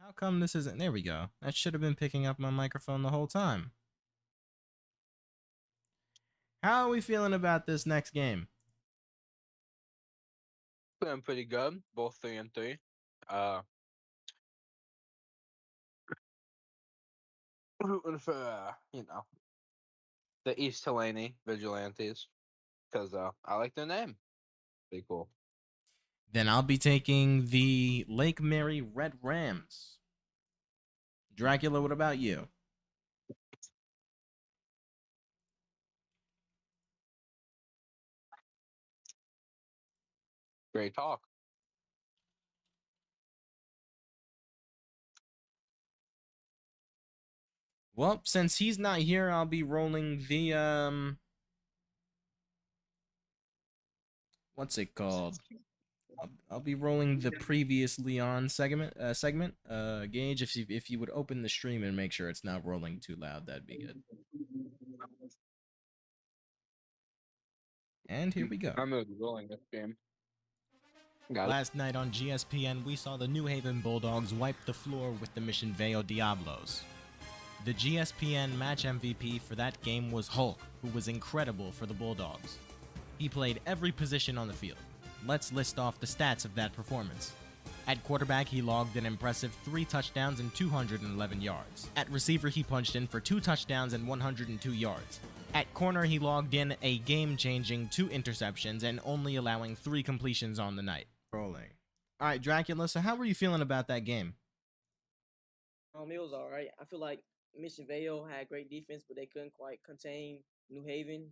How come this isn't? There we go. That should have been picking up my microphone the whole time. How are we feeling about this next game? Feeling pretty good. Both 3-3. Uh, rooting for the East Helena Vigilantes because I like their name. Pretty cool. Then I'll be taking the Lake Mary Red Rams. Dracula, what about you? Great talk. Well, since he's not here, I'll be rolling the what's it called? I'll be rolling the previously on segment. Gage, if you would open the stream and make sure it's not rolling too loud, that'd be good. And here we go. I'm gonna be rolling this game. Got it. Last night on GSPN, we saw the New Haven Bulldogs wipe the floor with the Mission Veo Diablos. The GSPN match MVP for that game was Hulk, who was incredible for the Bulldogs. He played every position on the field. Let's list off the stats of that performance. At quarterback, he logged an impressive 3 touchdowns and 211 yards. At receiver, he punched in for 2 touchdowns and 102 yards. At corner, he logged in a game-changing 2 interceptions and only allowing 3 completions on the night. Rolling. All right, Dracula, so how were you feeling about that game? It was all right. I feel like Mission Vale had great defense, but they couldn't quite contain New Haven.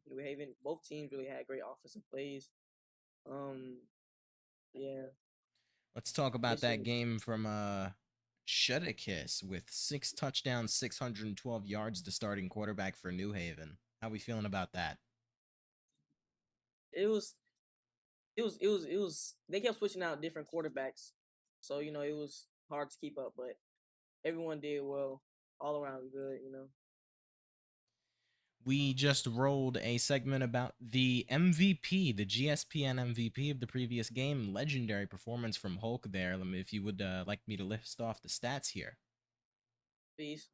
Both teams really had great offensive plays. Yeah. Let's talk about that Mission, game from Shuddakiss with 6 touchdowns, 612 yards, the starting quarterback for New Haven. How we feeling about that? it was, it was. They kept switching out different quarterbacks, so it was hard to keep up. But everyone did well, all around good. We just rolled a segment about the MVP, the GSPN MVP of the previous game. Legendary performance from Hulk there. Let me, if you would like me to list off the stats here. Please.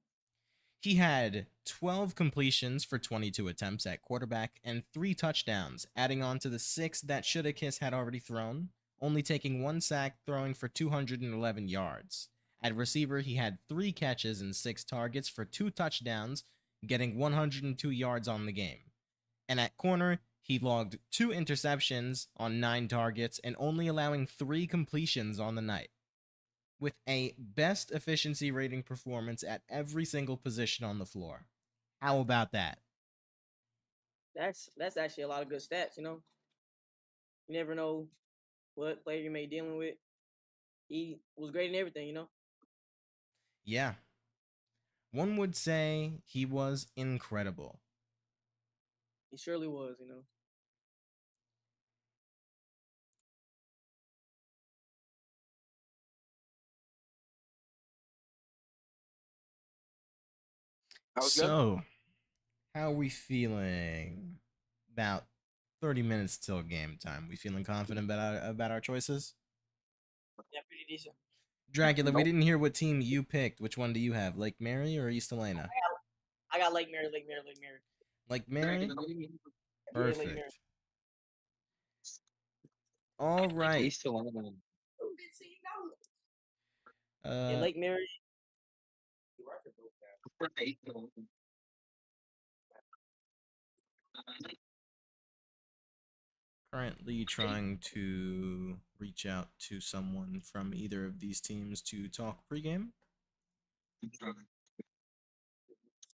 He had 12 completions for 22 attempts at quarterback and 3 touchdowns, adding on to the 6 that Shuddakiss had already thrown, only taking 1 sack, throwing for 211 yards. At receiver, he had 3 catches and 6 targets for 2 touchdowns, getting 102 yards on the game. And at corner, he logged 2 interceptions on 9 targets and only allowing 3 completions on the night, with a best efficiency rating performance at every single position on the floor. How about that? That's actually a lot of good stats. You never know what player you may be dealing with. He was great in everything. Yeah, one would say he was incredible. He surely was. That was good. So, how are we feeling about 30 minutes till game time? We feeling confident about our choices? Yeah, pretty decent. Dracula, we Nope. didn't hear what team you picked. Which one do you have? Lake Mary or East Helena? I got Lake Mary, Lake Mary, Lake Mary. Lake Mary? Yeah, Lake Mary. Perfect. All right. East Helena. Yeah, Uh, Lake Mary. currently trying to reach out to someone from either of these teams to talk pregame.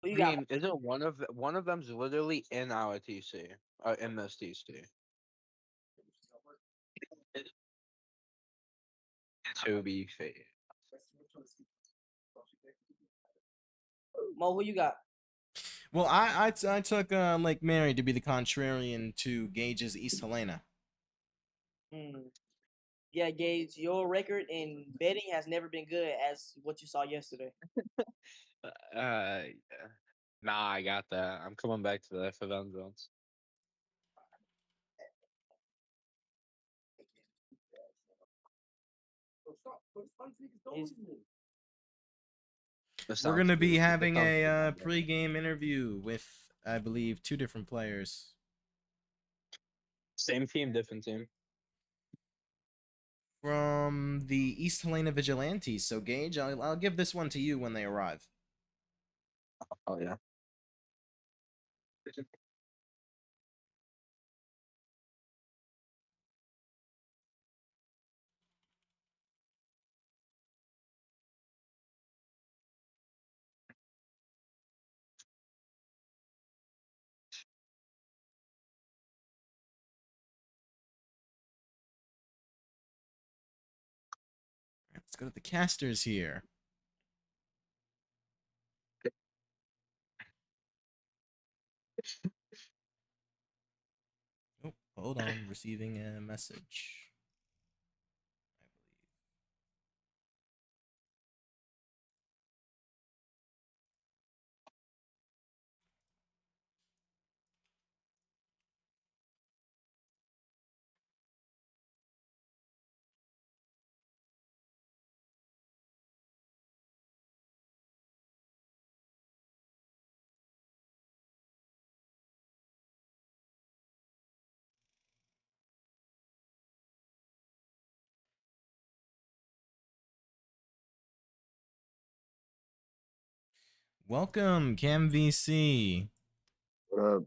Who you got? Dream, isn't one of them's literally in our TC, in this TC? To be fair. Mo, who you got? Well, I took Lake Mary to be the contrarian to Gage's East Helena. Yeah, Gage, your record in betting has never been good as what you saw yesterday. Uh, nah, I got that. I'm coming back to that for Vengeance. That We're sounds gonna be good. That having sounds a good, my boy. pre-game interview with, I believe, 2 different players Same team, different team. from the East Helena Vigilantes. So, Gage, I'll give this one to you when they arrive. Oh yeah. Let's go to the casters here. Oh, hold on, receiving a message. Welcome, CamVC. What up?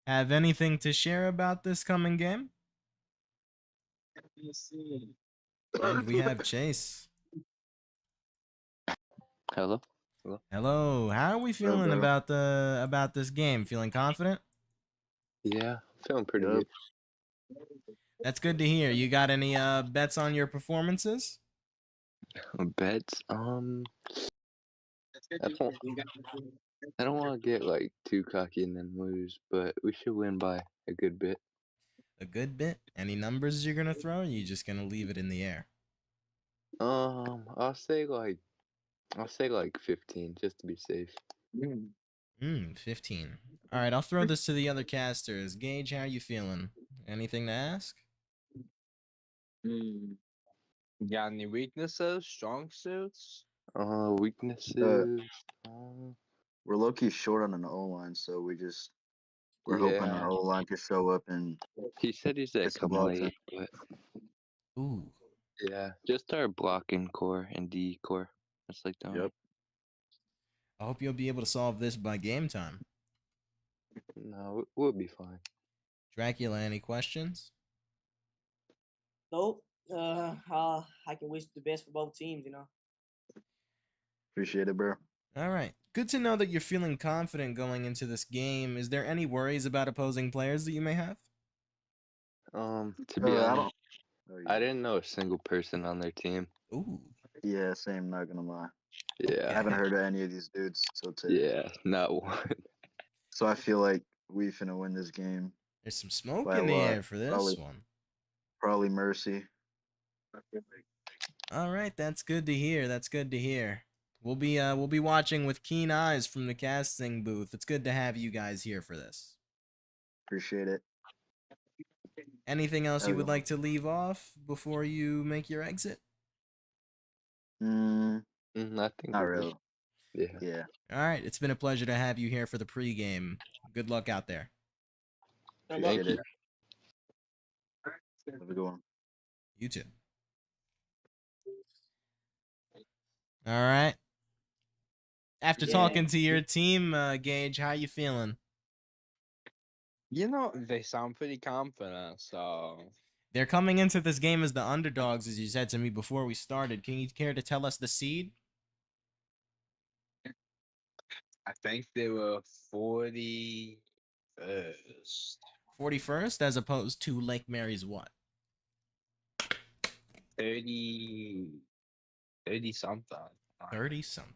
Have anything to share about this coming game? And we have Chase. Hello? Hello? Hello. How are we feeling bro? about this game? Feeling confident? Yeah, feeling pretty Yep. good. That's good to hear. You got any bets on your performances? Bets? I don't want to get like too cocky and then lose, but we should win by a good bit. A good bit? Any numbers you're gonna throw? Or are you just gonna leave it in the air? I'll say like 15 just to be safe. 15. All right, I'll throw this to the other casters. Gage, how you feeling? Anything to ask? Got any weaknesses? Strong suits? Weaknesses. We're low key short on an O line, so we're hoping Yeah. our O line can show up and He said he's gonna get some come blocks in. late, but Ooh. yeah, just our blocking core and D core. That's like the only. Yep. I hope you'll be able to solve this by game time. No, we'll be fine. Dracula, any questions? Nope. I can wish the best for both teams. Appreciate it, bro. All right. Good to know that you're feeling confident going into this game. Is there any worries about opposing players that you may have? To be I honest, don't. Oh, I yeah. didn't know a single person on their team. Ooh. Yeah, same. Not gonna lie. Yeah. I haven't heard of any of these dudes till today. Yeah, not one. So I feel like we finna win this game There's some smoke by a in the lot. air for this one. Probably Mercy. All right, that's good to hear. That's good to hear. We'll be watching with keen eyes from the casting booth. It's good to have you guys here for this. Appreciate it. Anything else Hell you would yeah. like to leave off before you make your exit? Mm, I think not we're good. really. Yeah. Yeah. All right, it's been a pleasure to have you here for the pregame. Good luck out there. Appreciate you. it. Have a good one. You too. All right. After Yeah. talking to your team, Gage, how you feeling? They sound pretty confident, so They're coming into this game as the underdogs, as you said to me before we started. Can you care to tell us the seed? I think they were 41st. 41st, as opposed to Lake Mary's what? 30 30 something. 30 something.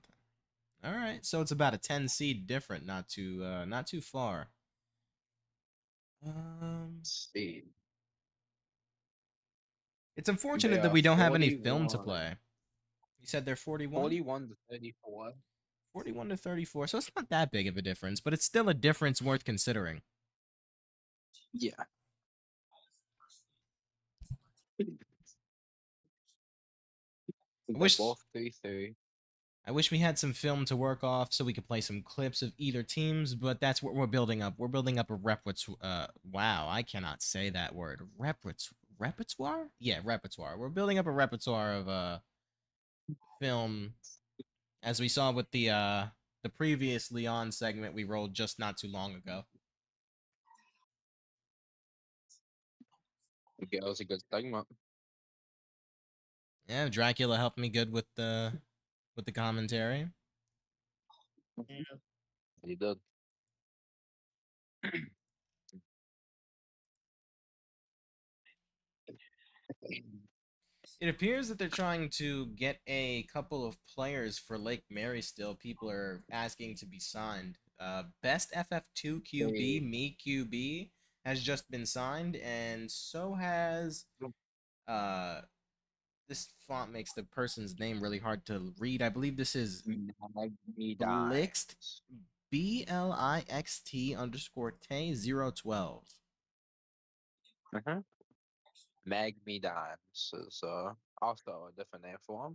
All right, so it's about a 10 seed different, not too far. See. It's They unfortunate that are we don't have any film to 41. play. You said they're 41? 41 to 34. 41 to 34, so it's not that big of a difference, but it's still a difference worth considering. Yeah. I They're wish both 3-3. I wish we had some film to work off so we could play some clips of either teams, but that's what we're building up. We're building up a wow, I cannot say that word. Repertoire? Yeah, repertoire. We're building up a repertoire of film, as we saw with the previous Leon segment we rolled just not too long ago. Okay, that was a good segment. Yeah, Dracula helped me good with the commentary. Yeah. He did. It appears that they're trying to get a couple of players for Lake Mary still. People are asking to be signed. Best FF2 QB, They- me QB, has just been signed, and so has uh this font makes the person's name really hard to read. I believe this is Magni Blixt, Dimes. BLIXT_T012. Uh-huh. Magni Dimes is also a different name for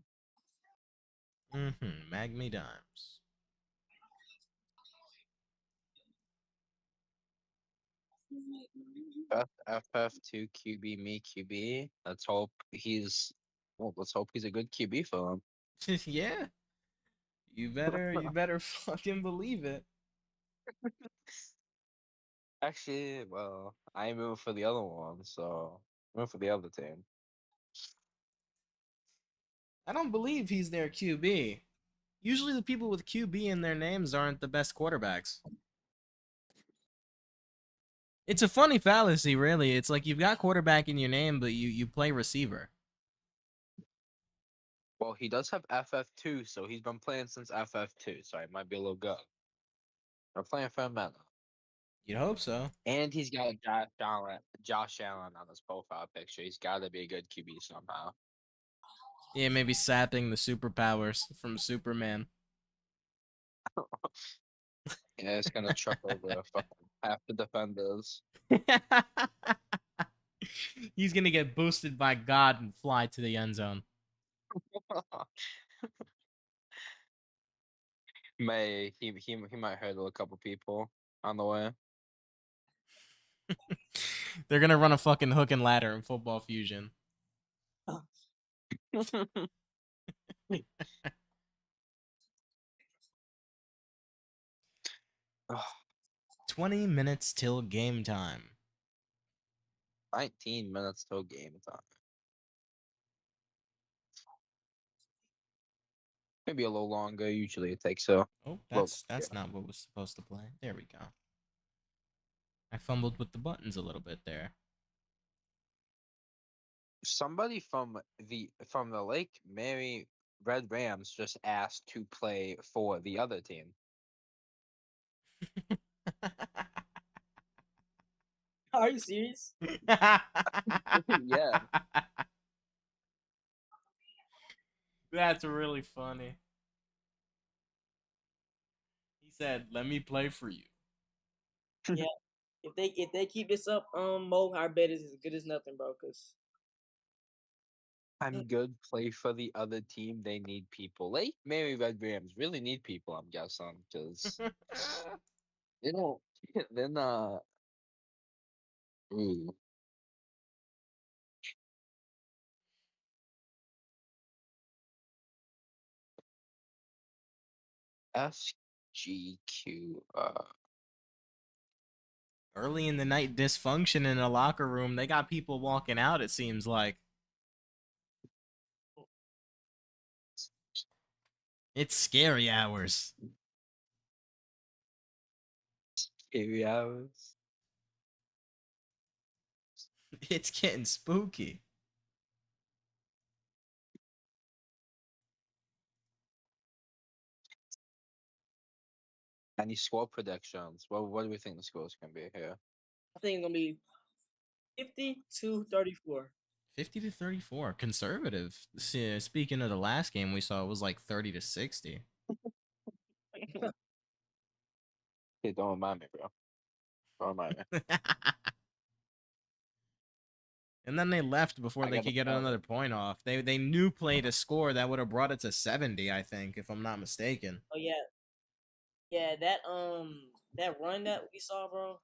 him. Magme Dimes. Best FF2 QB, me QB. Let's hope he's a good QB for him. Yeah, you better fucking believe it. Actually, well, I'm rooting for the other one, so I'm rooting for the other team. I don't believe he's their QB. Usually the people with QB in their names aren't the best quarterbacks. It's a funny fallacy, really. It's like you've got quarterback in your name, but you play receiver. Well, he does have FF2, so he's been playing since FF2, so it might be a little good. I'm playing for him now. You'd hope so. And he's got Josh Allen on his profile picture. He's got to be a good QB somehow. Yeah, maybe sapping the superpowers from Superman. Yeah, it's gonna truck over fucking half the defenders. He's gonna get boosted by God and fly to the end zone. He might hurdle a couple people on the way. They're gonna run a fucking hook and ladder in Football Fusion. 20 minutes till game time. 19 minutes till game time. Maybe a little longer. Usually it takes so. Oh, Well, that's not what was supposed to play. There we go. I fumbled with the buttons a little bit there. somebody from the Lake Mary Red Rams just asked to play for the other team. Are you serious? Yeah. That's really funny. He said, "Let me play for you." Yeah. If they keep this up, Mo, our bet is as good as nothing, bro. Cause I'm good. Play for the other team. They need people. Lake Mary Red Rams really need people. I'm guessing because they don't. They're not. Ooh. SGQ. Early in the night dysfunction in a locker room. They got people walking out, it seems like. It's scary hours. Scary hours. It's getting spooky. Any score predictions? What do we think the scores can be here? I think it's gonna be 50-34. 50-34. Conservative. Speaking of the last game we saw, it was like 30-60. Hey, don't remind me, bro. Don't remind me. And then they left before I they got could the get another point off. They knew played a score that would have brought it to 70, I think, if I'm not mistaken. Oh yeah, yeah. That run that we saw, bro.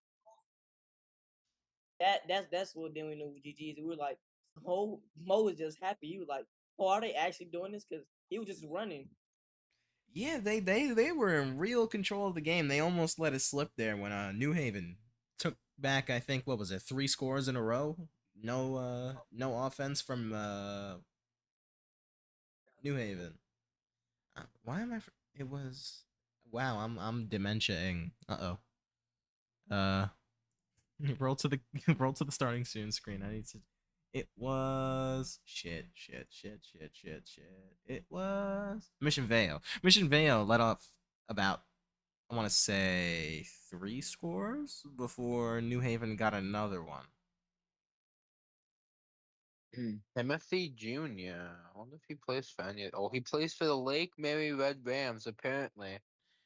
That's what then we knew GG's. We were like, Mo was just happy. He was like, oh, are they actually doing this? Because he was just running. Yeah, they were in real control of the game. They almost let it slip there when New Haven took back, I think, what was it, 3 scores in a row? No offense from New Haven. Why am I it was wow, I'm dementiaing. Uh-oh. Uh roll to the roll to the starting soon screen. I need to it was shit. It was Mission Vale. Mission Vale let off about I want to say 3 scores before New Haven got another one. Timothy Jr. I wonder if he plays for any. Oh, he plays for the Lake Mary Red Rams. Apparently,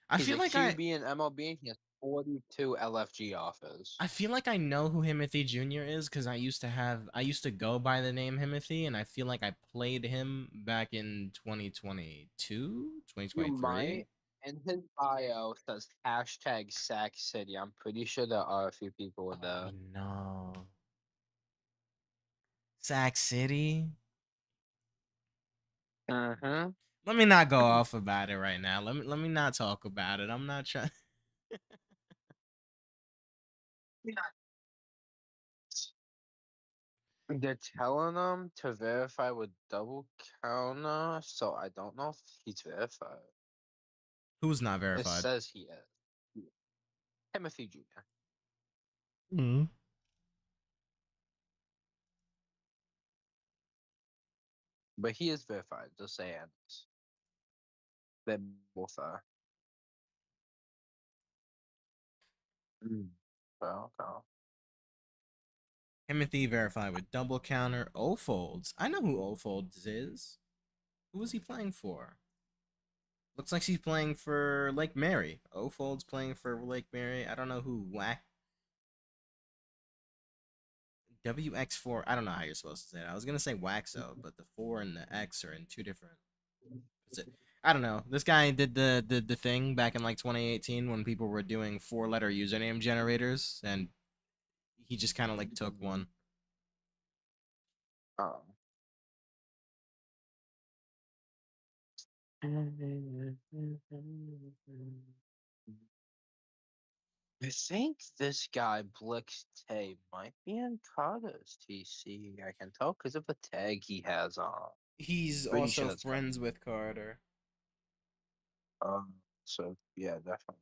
I he's feel a like I QB in MLB. And he has 42 LFG offers. I feel like I know who Himothy Jr. is because I used to go by the name Himothy, and I feel like I played him back in 2022, You 2023. might. And his bio says hashtag Sack City. I'm pretty sure there are a few people with Oh that. no. Sac City? Uh-huh. Let me not go off about it right now. Let me not talk about it. I'm not trying. They're telling them to verify with double counter, so I don't know if he's verified. Who's not It verified? says he is. Timothy Jr. Mm. But he is verified, just saying. They both are. Mm. Well, okay. Timothy verified with double counter. O Folds. I know who O Folds is. Who is he playing for? Looks like she's playing for Lake Mary. O Folds playing for Lake Mary. I don't know who whack WX4. I don't know how you're supposed to say it. I was gonna say Waxo, but the 4 and the X are in two different. I don't know. This guy did the thing back in like 2018 when people were doing 4-letter username generators, and he just kind of like took one. Oh. I think this guy Blix Tay might be in Carter's TC. I can tell because of the tag he has on. He's Pretty sure also that's Carter. friends with Carter. So yeah, definitely.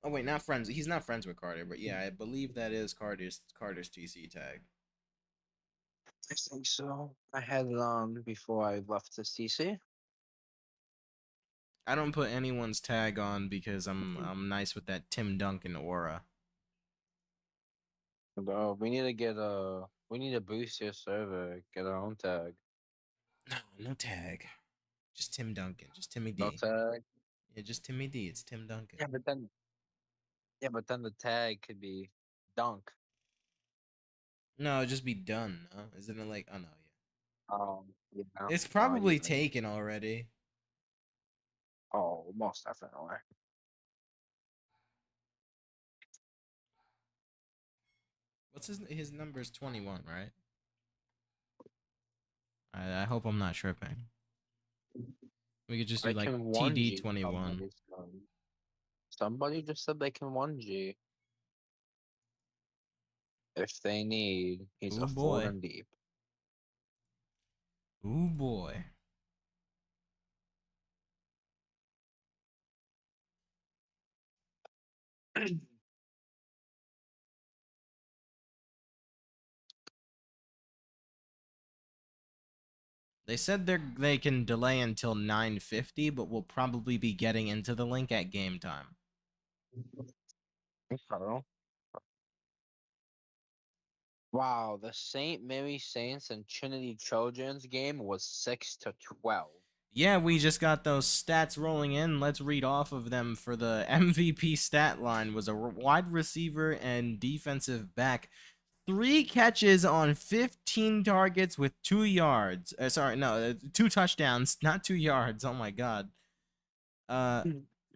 Oh wait, not friends. He's not friends with Carter, but yeah, I believe that is Carter's TC tag. I think so. I had it on before I left the TC. I don't put anyone's tag on because I'm nice with that Tim Duncan aura. We need to get we need to boost your server, get our own tag. No, no tag. Just Tim Duncan. Just Timmy No D. tag. Yeah, just Timmy D. It's Tim Duncan. Yeah, but then the tag could be Dunk. No, it'd just be done. No, isn't it like? Oh no, Yeah. yeah. It's Oh, you're probably right. taken already. Oh, most definitely. What's his number is 21, right? I hope I'm not tripping. We could just do They like can 1G. TD21. Somebody just said they can 1G if they need. He's Ooh a full boy. and deep. Ooh boy. They said they can delay until 9:50, but we'll probably be getting into the link at game time. Okay. Wow, the St. Mary Saints and Trinity Trojans game was 6-12. Yeah, we just got those stats rolling in. Let's read off of them. For the MVP stat line was a wide receiver and defensive back. 3 catches on 15 targets with 2 yards. 2 touchdowns, not 2 yards. Oh my god. Uh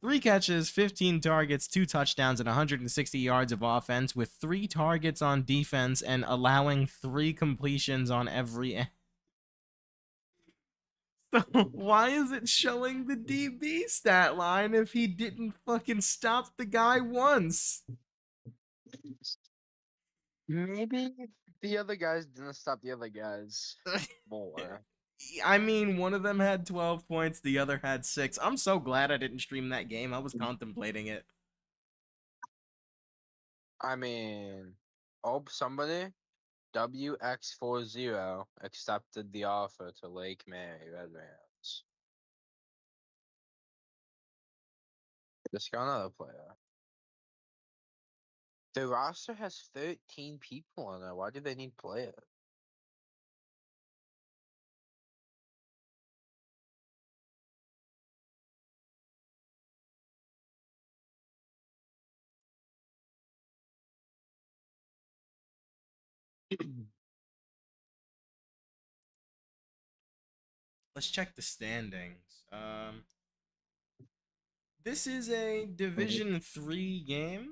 3 catches, 15 targets, 2 touchdowns, and 160 yards of offense with 3 targets on defense and allowing 3 completions on every end. So why is it showing the DB stat line if he didn't fucking stop the guy once? Maybe the other guys didn't stop the other guys more. I mean, one of them had 12 points, the other had 6. I'm so glad I didn't stream that game. I was contemplating it. I mean, oh, somebody WX40 accepted the offer to Lake Mary Red Rams. Just got another player. The roster has 13 people on it. Why do they need players? Let's check the standings. This is a Division 3 game.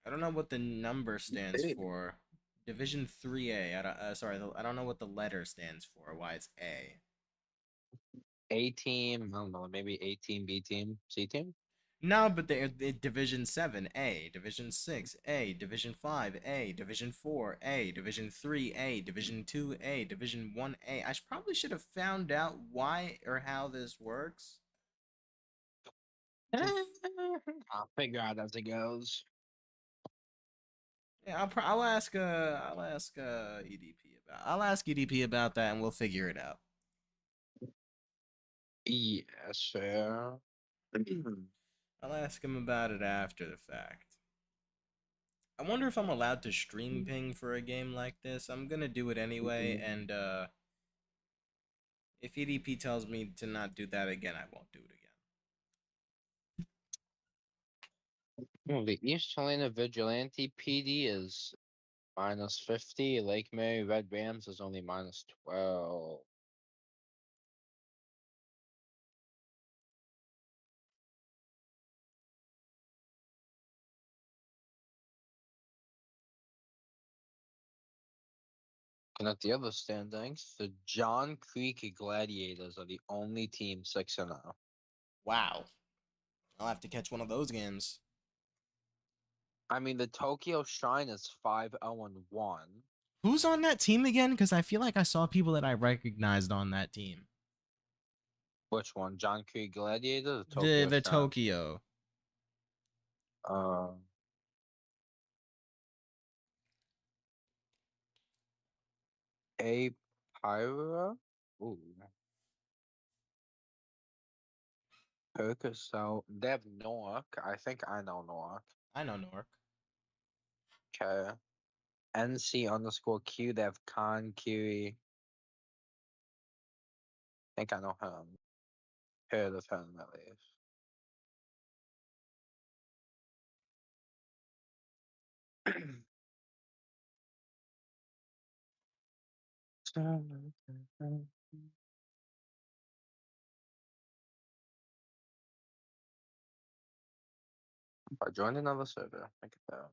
I don't know what the number stands Hey. for. Division 3A. I don't know what the letter stands for. Why it's A. A team, I don't know, maybe A team, B team, C team? No, but they're Division 7 A, Division 6 A, Division 5 A, Division 4 A, Division 3 A, Division 2 A, Division 1 A. Probably should have found out why or how this works. I'll figure out as it goes. Yeah, I'll ask EDP about that, and we'll figure it out. Yes, sir. I'll ask him about it after the fact. I wonder if I'm allowed to stream ping for a game like this. I'm gonna do it anyway, and if EDP tells me to not do that again, I won't do it again. The East Helena Vigilante PD is minus 50. Lake Mary Red Rams is only minus 12. And at the other standings, the John Creek Gladiators are the only team 6-0. Wow. I'll have to catch one of those games. I mean, the Tokyo Shrine is 5-0-1. Who's on that team again? Because I feel like I saw people that I recognized on that team. Which one? John Creek Gladiators or The Tokyo Shrine? Tokyo. A Pyra? Ooh. So they have Newark. I think I know Newark. I know Newark. Okay. NC_Q, they have Khan Kiri. I think I know him. Heard of him at least. I joined another server. Look at that.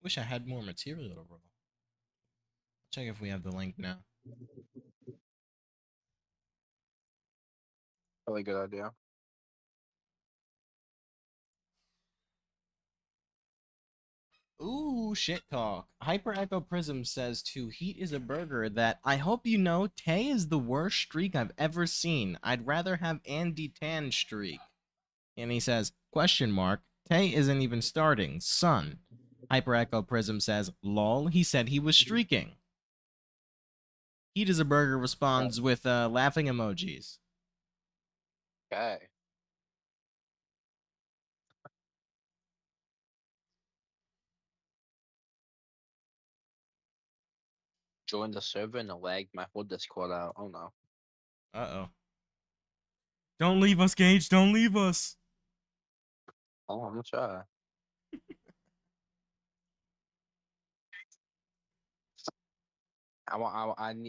Wish I had more material to roll. Check if we have the link now. Really good idea. Ooh, shit talk. Hyper Echo Prism says to Heat is a burger that I hope you know Tay is the worst streak I've ever seen. I'd rather have Andy Tan streak. And he says, question mark, Tay isn't even starting. Son. Hyper Echo Prism says, lol, he said he was streaking. Heat is a burger responds with laughing emojis. Okay. Join the server and lag my whole Discord out. Oh no. Uh-oh. Don't leave us, Gage. Don't leave us. Oh, I'm gonna try.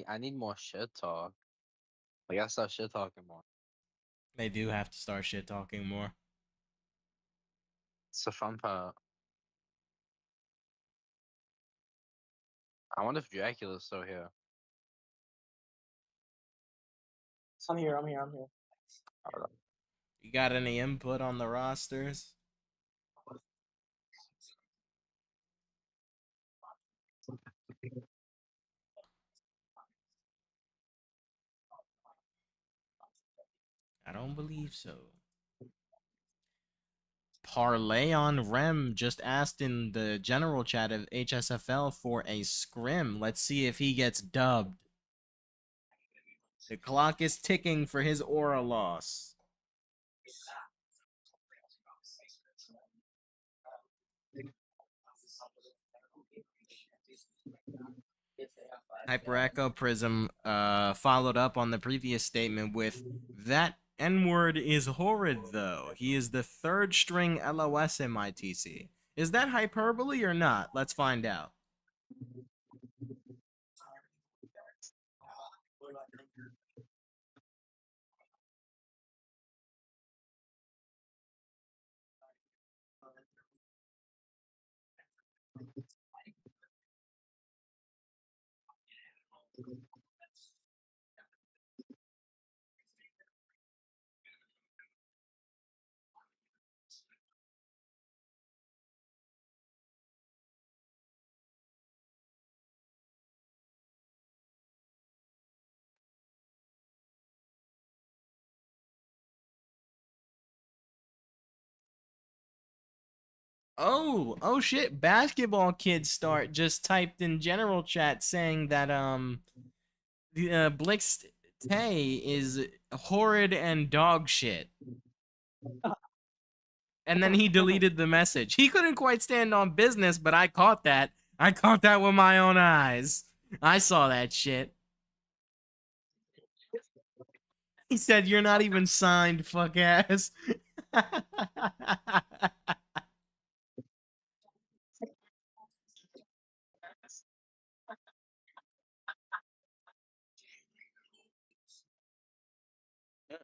I need more shit talk. Like, I gotta start shit talking more. They do have to start shit talking more. It's the fun part. I wonder if Dracula's still here. I'm here. I'm here. I'm here. Hold You got any input on the rosters? I don't believe so. Parlay on Rem just asked in the general chat of HSFL for a scrim. Let's see if he gets dubbed. The clock is ticking for his aura loss. Hyper Echo Prism followed up on the previous statement with, that N-word is horrid though. He is the third string LOS in my TC. Is that hyperbole or not? Let's find out. Oh shit, basketball kids start just typed in general chat saying that Blix Tay is horrid and dog shit. And then he deleted the message. He couldn't quite stand on business, but I caught that. I caught that with my own eyes. I saw that shit. He said, "You're not even signed, fuck ass."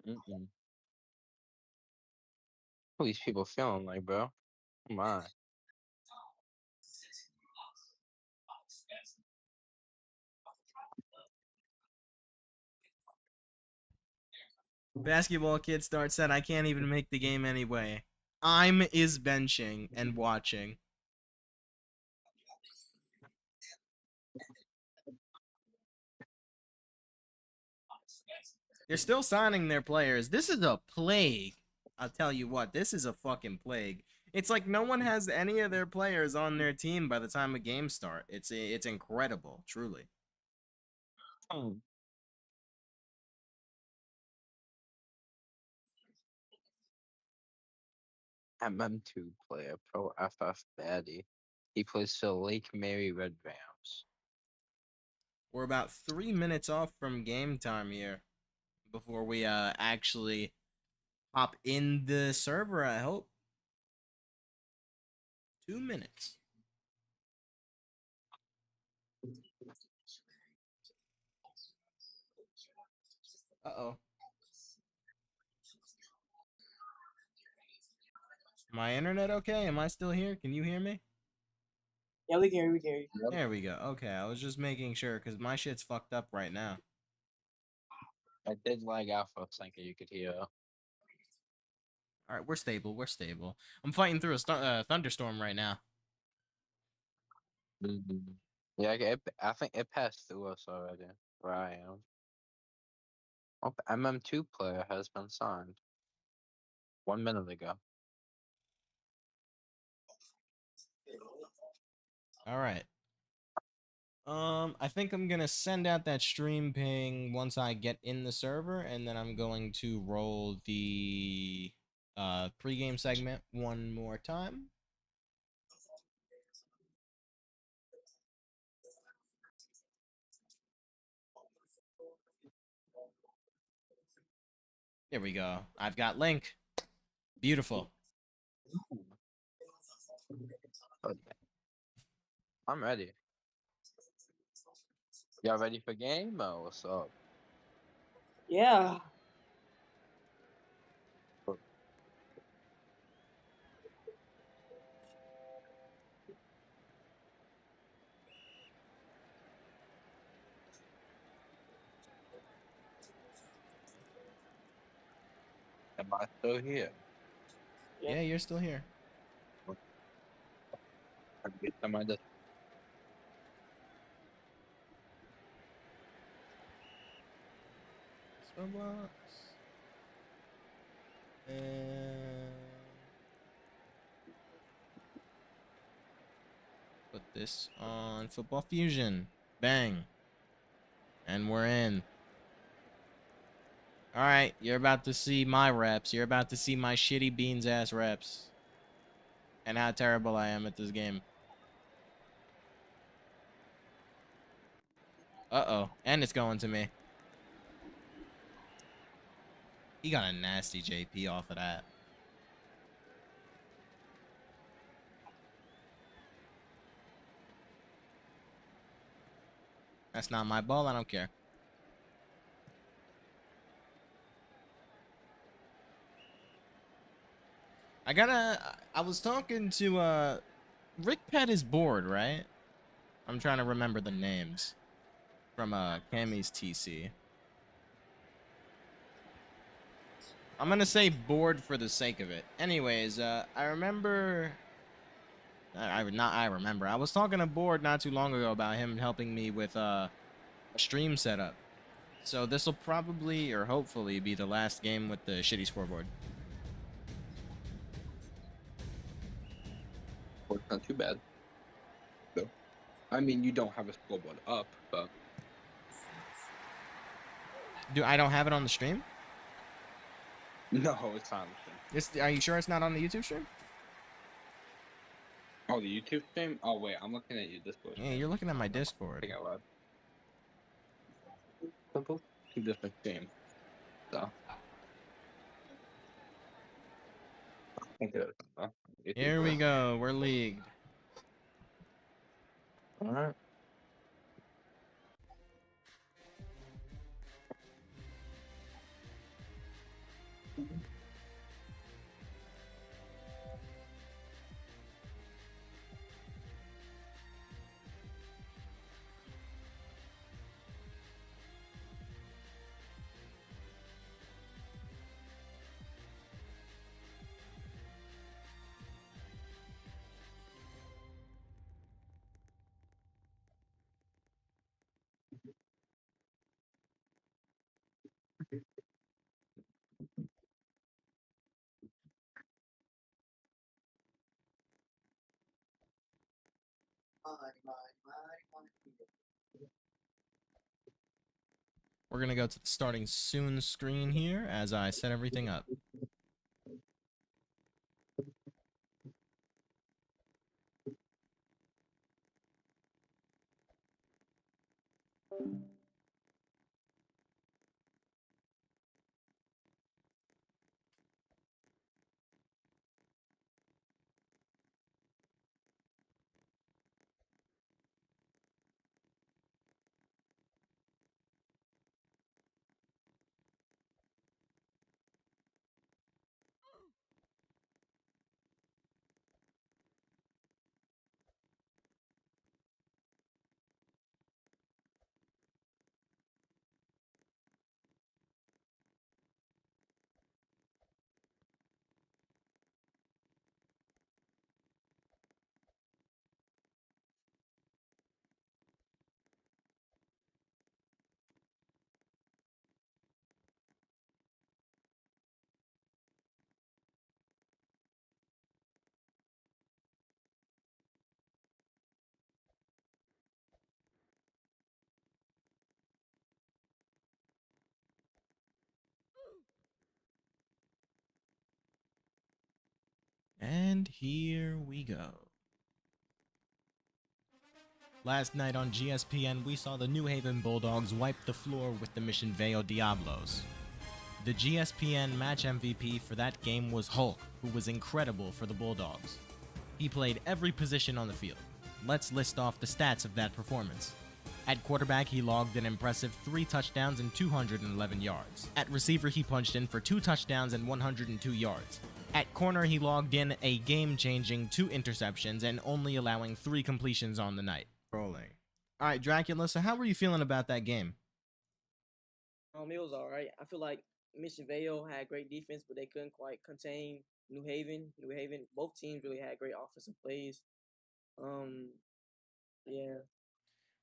on. What are these people feeling like, bro? Come on. Basketball kid start said, "I can't even make the game anyway. I'm is benching and watching." They're still signing their players. This is a plague. I'll tell you what, this is a fucking plague. It's like no one has any of their players on their team by the time a game start. It's incredible, truly. Hmm. MM2 player, Pro FF Baddie. He plays for Lake Mary Red Rams. We're about 3 minutes off from game time here before we actually hop in the server, I hope. 2 minutes. Uh-oh. My internet okay? Am I still here? Can you hear me? Yeah, we can hear you. We can hear you. Yep. There we go. Okay, I was just making sure because my shit's fucked up right now. I did lag out for a second, you could hear. All right, we're stable. We're stable. I'm fighting through a thunderstorm right now. Yeah, I think it passed through us already, where I am. Oh, MM2 player has been signed 1 minute ago. All right. I think I'm gonna send out that stream ping once I get in the server, and then I'm going to roll the pregame segment one more time. There we go. I've got Link. Beautiful. But I'm ready. Y'all ready for game? Oh, what's up? Yeah. Am I still here? Yeah. Yeah, you're still here. I get to my Roblox. And put this on Football Fusion. Bang. And we're in. All right, you're about to see my reps. You're about to see my shitty beans ass reps. And how terrible I am at this game. Uh-oh. And it's going to me. He got a nasty JP off of that. That's not my ball. I don't care. I was talking to, Rick Pet is bored, right? I'm trying to remember the names from, Cammy's TC. I'm gonna say bored for the sake of it. Anyways, I remember... I was talking to Board not too long ago about him helping me with, a stream setup. So this will probably, or hopefully, be the last game with the shitty scoreboard. Well, it's not too bad. So, I mean, you don't have a scoreboard up, but I don't have it on the stream? no, it's not. Are you sure it's not on the YouTube stream? Oh, the YouTube stream? Oh, wait, I'm looking at your Discord Yeah, stream. you're looking at my Discord. Think out loud. They're both 2 different streams. So. I think it is. Here we go. We're leagued. Alright. We're gonna go to the starting soon screen here as I set everything up. here we go. Last night on GSPN, we saw the New Haven Bulldogs wipe the floor with the Mission Veo Diablos. The GSPN match MVP for that game was Hulk, who was incredible for the Bulldogs. He played every position on the field. Let's list off the stats of that performance. At quarterback, he logged an impressive 3 touchdowns and 211 yards. At receiver, he punched in for 2 touchdowns and 102 yards. At corner, he logged in a game-changing 2 interceptions and only allowing 3 completions on the night. Rolling. All right, Dracula, so how were you feeling about that game? It was all right. I feel like Mission Vale had great defense, but they couldn't quite contain New Haven. Both teams really had great offensive plays. Yeah.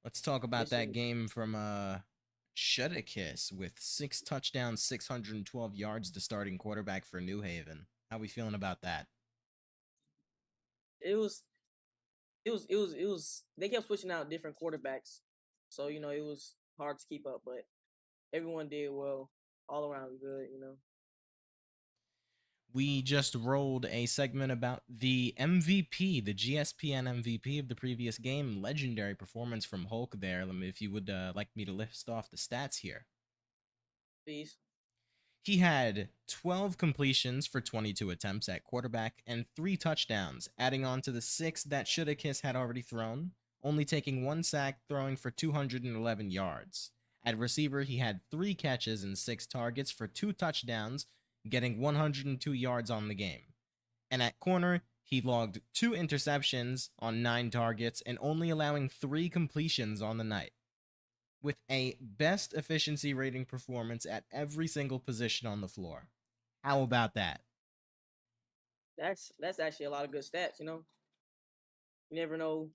Let's talk about that Mission- game from Shuddakiss with 6 touchdowns, 612 yards, the starting quarterback for New Haven. How we feeling about that? It was. They kept switching out different quarterbacks, so it was hard to keep up. But everyone did well, all around good. We just rolled a segment about the MVP, the GSPN MVP of the previous game. Legendary performance from Hulk there. Let me, if you would like me to list off the stats here. Please. He had 12 completions for 22 attempts at quarterback and 3 touchdowns, adding on to the 6 that Shuddakiss had already thrown, only taking 1 sack, throwing for 211 yards. At receiver, he had 3 catches and 6 targets for 2 touchdowns, getting 102 yards on the game. And at corner, he logged 2 interceptions on 9 targets and only allowing 3 completions on the night, with a best efficiency rating performance at every single position on the floor. How about that? That's actually a lot of good stats. You never know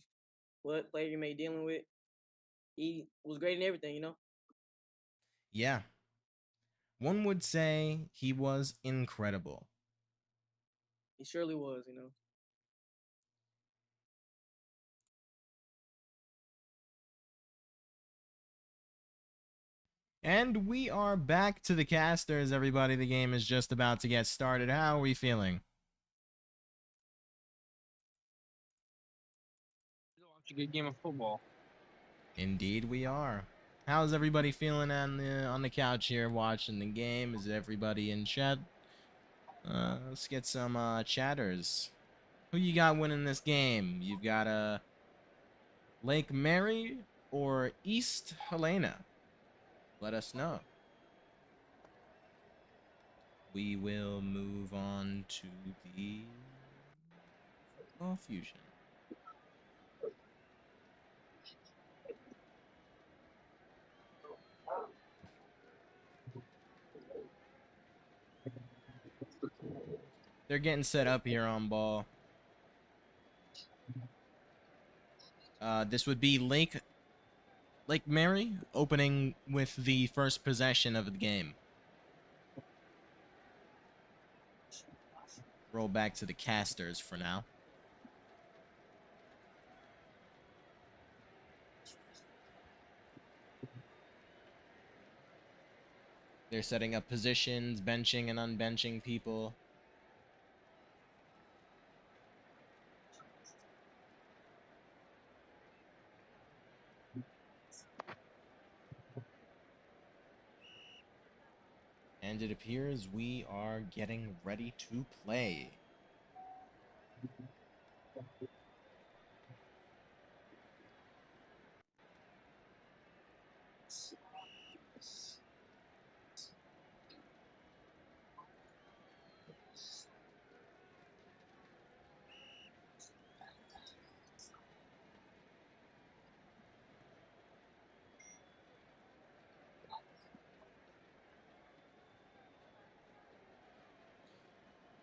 what player you may be dealing with. He was great in everything. Yeah. One would say he was incredible. He surely was. And we are back to the casters, everybody. The game is just about to get started. How are we feeling? Watch a good game of football. Indeed we are. How's everybody feeling on the couch here watching the game? Is everybody in chat? Let's get some chatters. Who you got winning this game? You've got Lake Mary or East Helena? Let us know. We will move on to the fusion. They're getting set up here on ball. This would be Lake Mary opening with the first possession of the game. Roll back to the casters for now. They're setting up positions, benching and unbenching people. And it appears we are getting ready to play.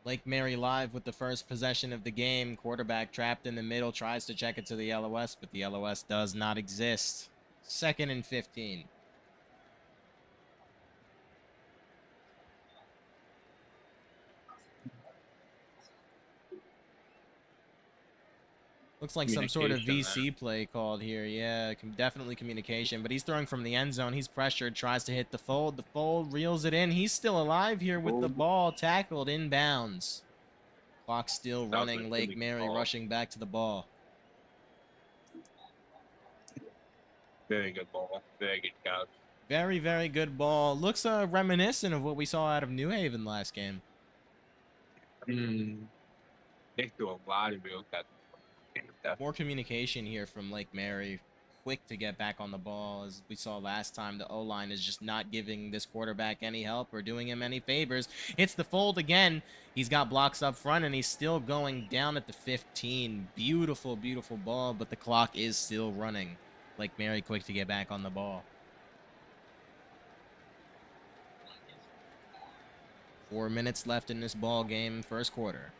Lake Mary live with the first possession of the game. Quarterback trapped in the middle, tries to check it to the LOS, but the LOS does not exist. 2nd and 15. Looks like some sort of VC play called here. Yeah, definitely communication. But he's throwing from the end zone. He's pressured, tries to hit the fold. The fold reels it in. He's still alive here with the ball tackled inbounds. Clock still That was a running. Lake really good Mary ball. rushing back to the ball. Very good ball. Very good catch. Very, very good ball. Looks reminiscent of what we saw out of New Haven last game. They threw a lot of real catches. More communication here from Lake Mary. Quick to get back on the ball. As we saw last time, the O-line is just not giving this quarterback any help or doing him any favors. Hits the fold again. He's got blocks up front, and he's still going down at the 15. Beautiful, beautiful ball, but the clock is still running. Lake Mary quick to get back on the ball. 4 minutes left in this ball game, first quarter.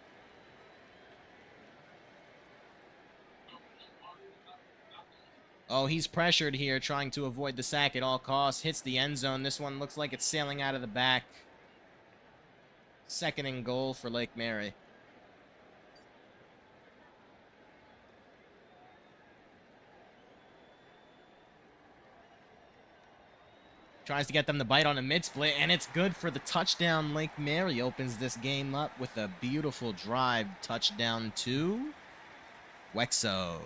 Oh, he's pressured here, trying to avoid the sack at all costs. Hits the end zone. This one looks like it's sailing out of the back. 2nd and goal for Lake Mary. Tries to get them to bite on a mid-split, and it's good for the touchdown. Lake Mary opens this game up with a beautiful drive. Touchdown to Wexo.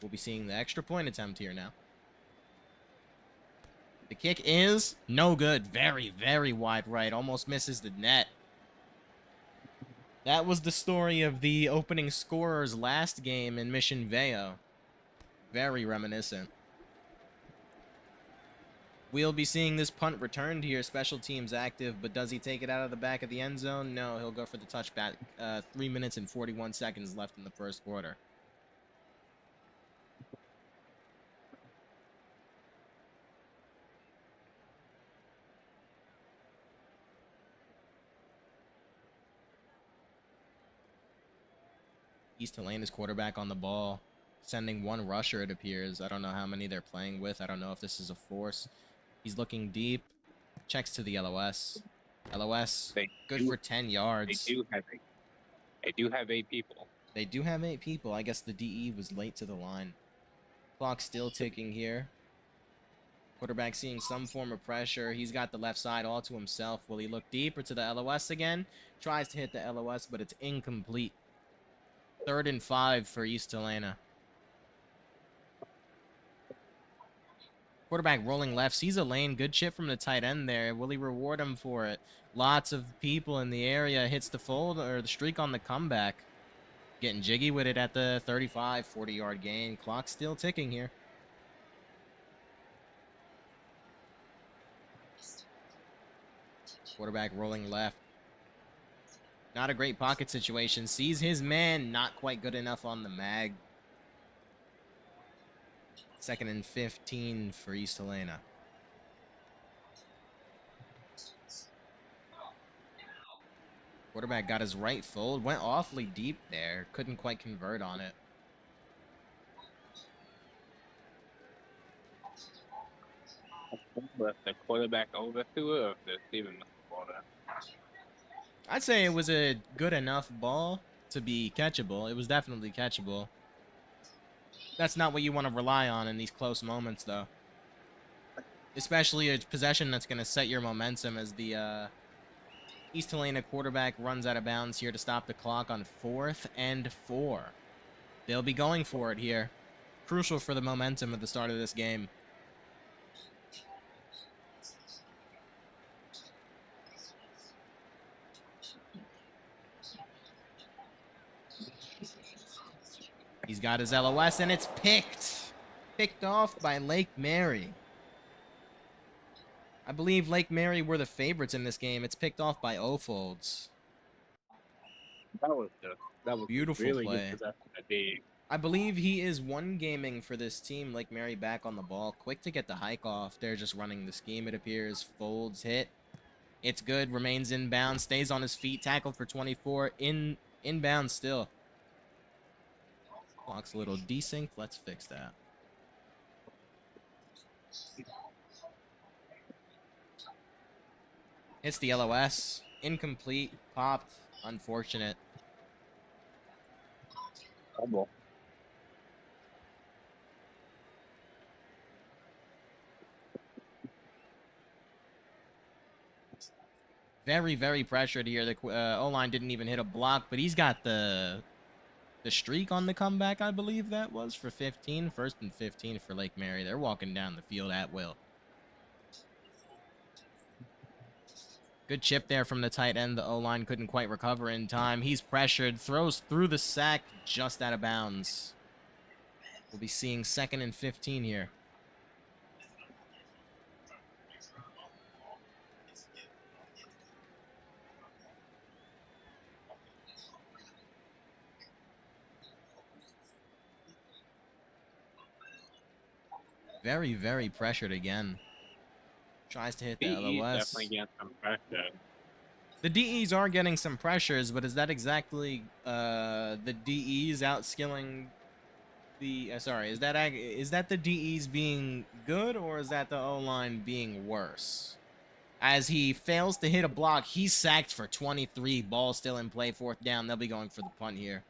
We'll be seeing the extra point attempt here now. The kick is no good. Very, very wide right. Almost misses the net. That was the story of the opening scorers last game in Mission Veo. Very reminiscent. We'll be seeing this punt returned here. Special teams active, but does he take it out of the back of the end zone? No, he'll go for the touchback. 3 minutes and 41 seconds left in the first quarter. East Helena's quarterback on the ball, sending one rusher, it appears. I don't know how many they're playing with. I don't know if this is a force. He's looking deep. Checks to the LOS. LOS, good for 10 yards. They do have 8 people. They do have 8 people. I guess the DE was late to the line. Clock still ticking here. Quarterback seeing some form of pressure. He's got the left side all to himself. Will he look deep or to the LOS again? Tries to hit the LOS, but it's incomplete. 3rd and 5 for East Helena. Quarterback rolling left, sees a lane. Good chip from the tight end there. Will he reward him for it? Lots of people in the area. Hits the fold or the streak on the comeback. Getting jiggy with it at the 35, 40-yard gain. Clock still ticking here. Quarterback rolling left. Not a great pocket situation. Sees his man. Not quite good enough on the mag. 2nd and 15 for East Helena. Quarterback got his right fold. Went awfully deep there. Couldn't quite convert on it. Left the quarterback overthrew it, or if there's even the quarter. I'd say it was a good enough ball to be catchable. It was definitely catchable. That's not what you want to rely on in these close moments, though. Especially a possession that's going to set your momentum as the East Helena quarterback runs out of bounds here to stop the clock on 4th and 4. They'll be going for it here. Crucial for the momentum at the start of this game. He's got his LOS, and it's picked. Picked off by Lake Mary. I believe Lake Mary were the favorites in this game. It's picked off by O-Folds. That was Beautiful really play. good possession. I believe he is one gaming for this team. Lake Mary back on the ball. Quick to get the hike off. They're just running the scheme, it appears. Folds hit. It's good. Remains inbound. Stays on his feet. Tackled for 24. Inbound still. Clock's a little desync. Let's fix that. Hits the LOS. Incomplete. Popped. Unfortunate. Fumble. Very, very pressured here. The O-line didn't even hit a block, but he's got the streak on the comeback, I believe that was, for 15. First and 15 for Lake Mary. They're walking down the field at will. Good chip there from the tight end. The O-line couldn't quite recover in time. He's pressured, throws through the sack, just out of bounds. We'll be seeing 2nd and 15 here. Very, very pressured again. Tries to hit the DE's LOS. definitely getting some pressure. The DEs are getting some pressures, but is that exactly the DEs outskilling the... sorry, is that the DEs being good, or is that the O-line being worse? As he fails to hit a block, he's sacked for 23. Ball still in play, 4th down. They'll be going for the punt here.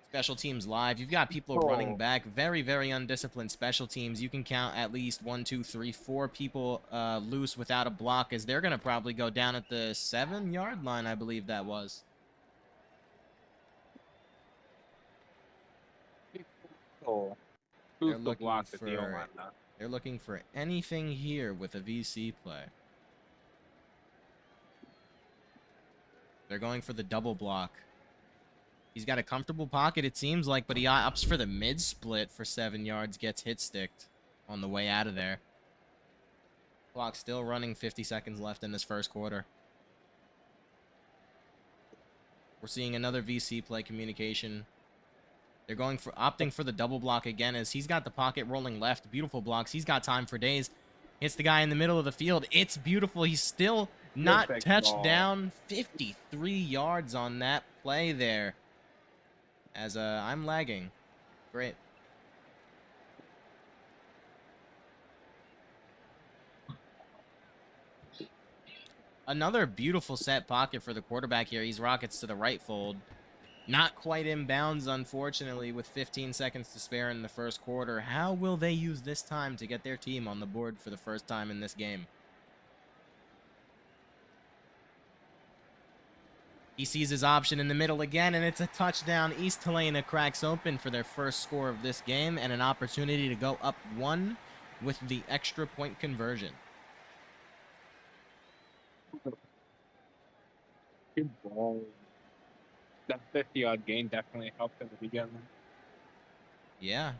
Special teams live. You've got people running back. Very, very undisciplined special teams. You can count at least 1, 2, 3, 4 people loose without a block, as they're going to probably go down at the 7-yard line, I believe that was. Oh, They're who's the looking block the for- deal on that? They're looking for anything here with a VC play. They're going for the double block. He's got a comfortable pocket, it seems like, but he opts for the mid-split for 7 yards, gets hit-sticked on the way out of there. Clock still running, 50 seconds left in this first quarter. We're seeing another VC play communication. They're opting for the double block again, as he's got the pocket rolling left. Beautiful blocks. He's got time for days. Hits the guy in the middle of the field. It's beautiful. He's still not Perfect touched ball. down. 53 yards on that play there. As I'm lagging. Great. Another beautiful set pocket for the quarterback here. He's rockets to the right fold. Not quite in bounds, unfortunately, with 15 seconds to spare in the first quarter. How will they use this time to get their team on the board for the first time in this game? He sees his option in the middle again, and it's a touchdown. East Helena cracks open for their first score of this game, and an opportunity to go up 1 with the extra point conversion. Good ball. That 50-yard gain definitely helped in the beginning. Yeah,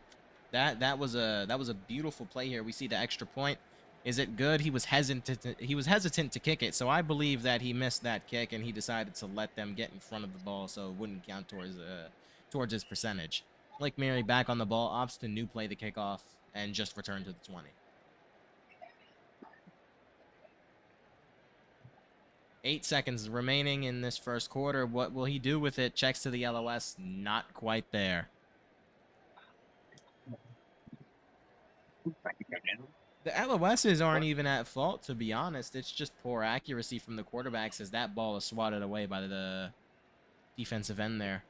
that was a beautiful play here. We see the extra point. Is it good? He was hesitant. He was hesitant to kick it, so I believe that he missed that kick and he decided to let them get in front of the ball, so it wouldn't count towards his percentage. Lake Mary back on the ball, opts to new play the kickoff and just return to the 20. 8 seconds remaining in this first quarter. What will he do with it? Checks to the LOS. Not quite there. The LOSs aren't even at fault, to be honest. It's just poor accuracy from the quarterbacks as that ball is swatted away by the defensive end there.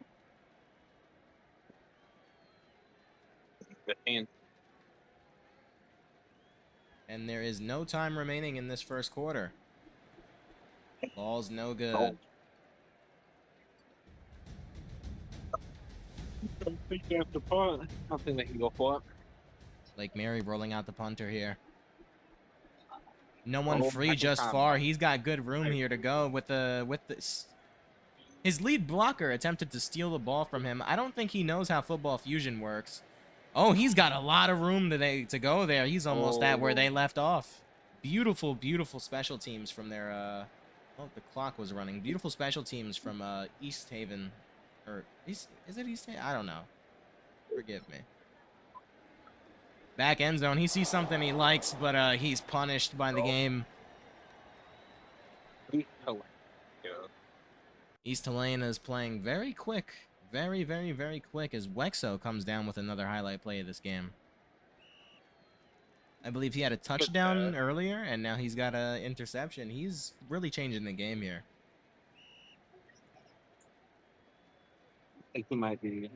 15. And there is no time remaining in this first quarter. Ball's no good. Oh. I don't think they have to punt. I don't think they can go for it. Lake Mary rolling out the punter here. No one Oh, free second just time. far. He's got good room here to go with this. His lead blocker attempted to steal the ball from him. I don't think he knows how football fusion works. Oh, he's got a lot of room to go there. He's almost at where they left off. Beautiful, beautiful special teams from their oh, the clock was running. Beautiful special teams from East Haven. Or is it East Haven? I don't know. Forgive me. Back end zone. He sees something he likes, but he's punished by the game. East Helena is playing very quick. Very, very, very quick as Wexo comes down with another highlight play of this game. I believe he had a touchdown earlier, and now he's got an interception. He's really changing the game here. I think he might be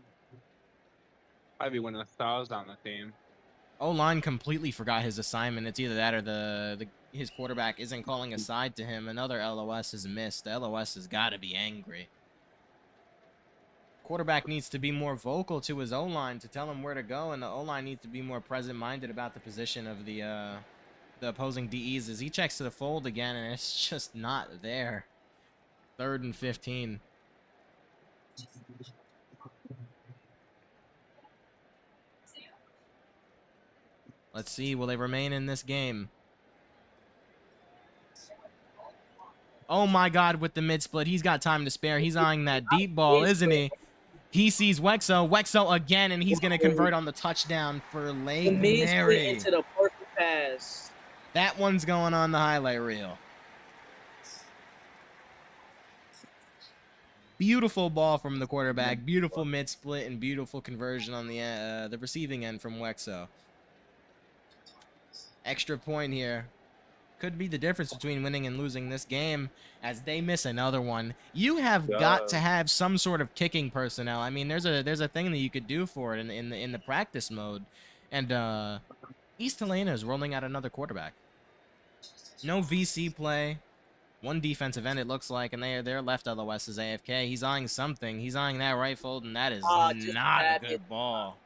winning the stars on the team. O-line completely forgot his assignment. It's either that or the his quarterback isn't calling a side to him. Another LOS is missed. The LOS has got to be angry. Quarterback needs to be more vocal to his O-line to tell him where to go, and the O-line needs to be more present-minded about the position of the opposing DEs as he checks to the fold again, and it's just not there. 3rd and 15. Let's see, will they remain in this game? Oh my god, with the mid-split, he's got time to spare. He's eyeing that deep ball, isn't he? He sees Wexo. Wexo again, and he's going to convert on the touchdown for The Lake mid split Mary. into the perfect pass. That one's going on the highlight reel. Beautiful ball from the quarterback. Beautiful mid-split and beautiful conversion on the receiving end from Wexo. Extra point here. Could be the difference between winning and losing this game as they miss another one. You have got to have some sort of kicking personnel. I mean, there's a thing that you could do for it in the practice mode. And East Helena is rolling out another quarterback. No VC play. One defensive end, it looks like, and their left LOS is AFK. He's eyeing something. He's eyeing that right fold, and that is not a good ball.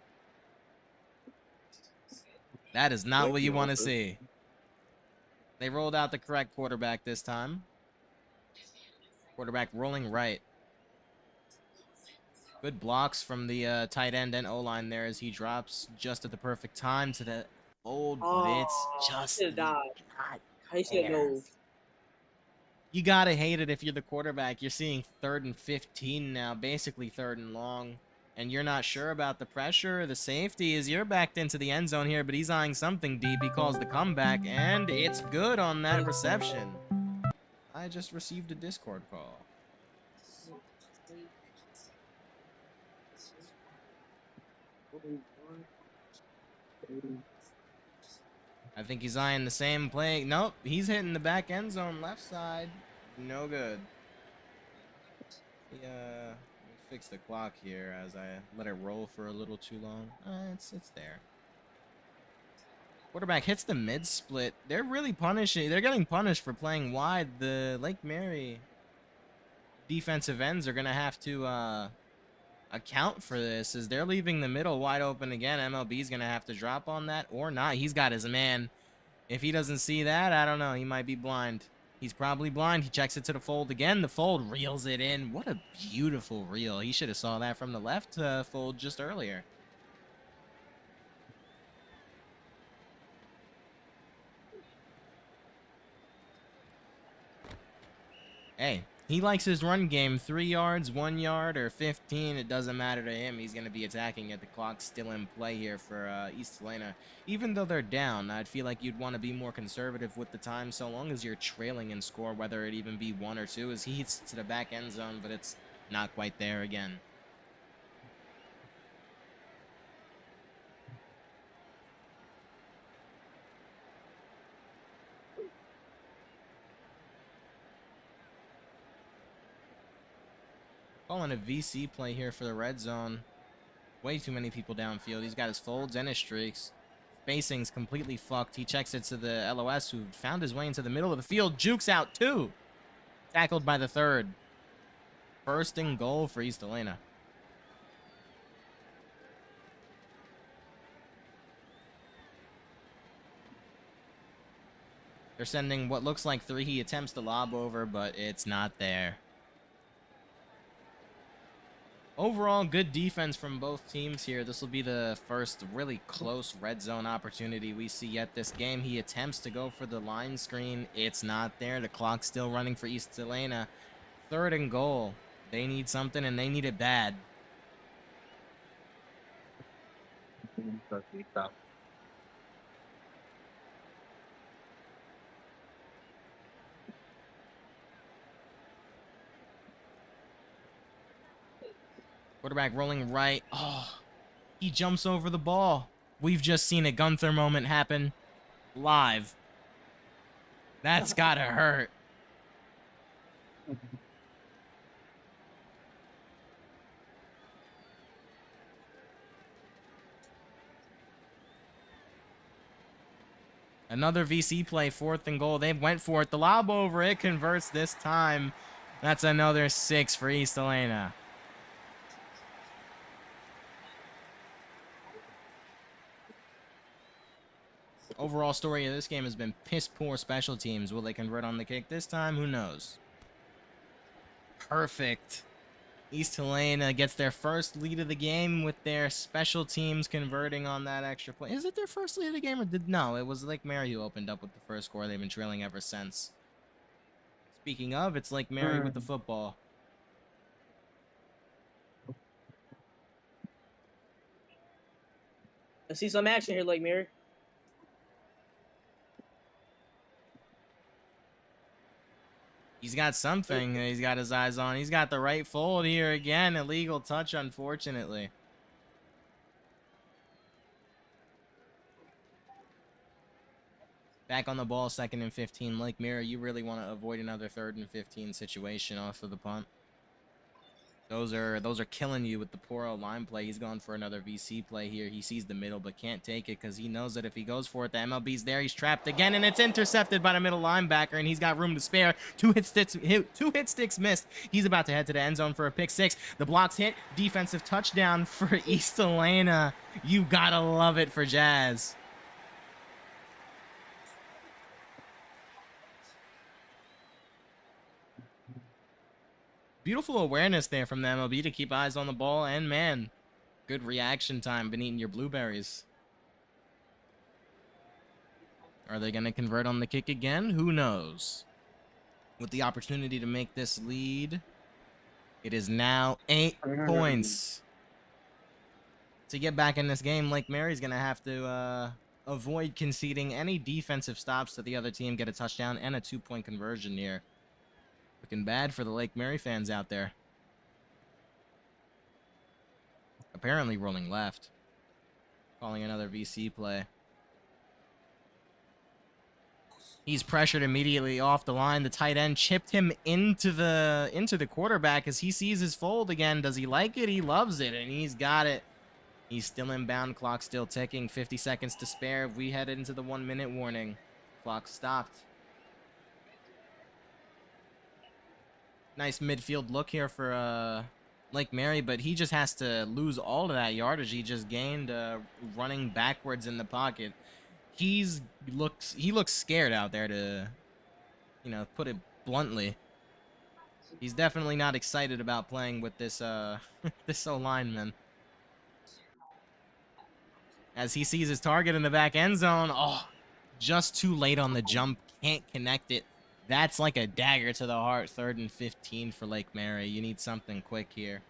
That is not what you want to see. They rolled out the correct quarterback this time. Quarterback rolling right. Good blocks from the tight end and O-line there as he drops just at the perfect time to the fold, but it's just not there. You gotta hate it if you're the quarterback. You're seeing 3rd and 15 now, basically 3rd and long, and you're not sure about the pressure or the safety as you're backed into the end zone here, but he's eyeing something deep. He calls the comeback, and it's good on that reception. I just received a Discord call. I think he's eyeing the same play. Nope, he's hitting the back end zone left side. No good. Let me fix the clock here as I let it roll for a little too long. It's there. Quarterback hits the mid split. They're really punishing. They're getting punished for playing wide. The Lake Mary defensive ends are gonna have to account for this as they're leaving the middle wide open again. MLB's gonna have to drop on that or not. He's got his man. If he doesn't see that, I don't know. He might be blind. He's probably blind. He checks it to the fold again. The fold reels it in. What a beautiful reel. He should have saw that from the left fold just earlier. Hey, he likes his run game. 3 yards, 1 yard, or 15. It doesn't matter to him. He's going to be attacking it. The clock's still in play here for East Helena. Even though they're down, I'd feel like you'd want to be more conservative with the time so long as you're trailing in score, whether it even be 1 or 2, as he hits to the back end zone, but it's not quite there again. Calling a VC play here for the red zone. Way too many people downfield. He's got his folds and his streaks. Spacing's completely fucked. He checks it to the LOS, who found his way into the middle of the field. Jukes out 2. Tackled by the 3rd. 1st and goal for East Helena. They're sending what looks like 3. He attempts to lob over, but it's not there. Overall, good defense from both teams here. This will be the first really close red zone opportunity we see yet this game. He attempts to go for the line screen. It's not there. The clock's still running for East Helena. 3rd and goal. They need something, and they need it bad. Quarterback rolling right. Oh, he jumps over the ball. We've just seen a Gunther moment happen live. That's gotta hurt. Another VC play, 4th and goal. They went for it. The lob over. It converts this time. That's another 6 for East Helena. Overall story of this game has been piss poor special teams. Will they convert on the kick this time? Who knows? Perfect. East Helena gets their first lead of the game with their special teams converting on that extra play. Is it their first lead of the game or no? It was Lake Mary who opened up with the first score. They've been trailing ever since. Speaking of, it's Lake Mary with the football. Let's see some action here, Lake Mary. He's got something that he's got his eyes on. He's got the right fold here again. Illegal touch, unfortunately. Back on the ball, 2nd and 15. Lake Mary, you really want to avoid another 3rd and 15 situation off of the punt. Those are killing you with the poor line play. He's going for another VC play here. He sees the middle but can't take it because he knows that if he goes for it, the MLB's there. He's trapped again, and it's intercepted by the middle linebacker, and he's got room to spare. Two hit sticks missed. He's about to head to the end zone for a pick 6. The blocks hit. Defensive touchdown for East Helena. You gotta love it for Jazz. Beautiful awareness there from the MLB to keep eyes on the ball, and man, good reaction time. Been eating your blueberries. Are they going to convert on the kick again? Who knows? With the opportunity to make this lead, it is now 8 points. To get back in this game, Lake Mary's going to have to avoid conceding any defensive stops to the other team, get a touchdown, and a 2-point conversion here. Looking bad for the Lake Mary fans out there. Apparently rolling left. Calling another VC play. He's pressured immediately off the line. The tight end chipped him into the quarterback as he sees his fold again. Does he like it? He loves it, and he's got it. He's still inbound. Clock still ticking. 50 seconds to spare. We head into the 1-minute warning. Clock stopped. Nice midfield look here for Lake Mary, but he just has to lose all of that yardage he just gained running backwards in the pocket. He looks scared out there, to put it bluntly. He's definitely not excited about playing with this this O-lineman. As he sees his target in the back end zone, oh, just too late on the jump, can't connect it. That's like a dagger to the heart. 3rd and 15 for Lake Mary. You need something quick here.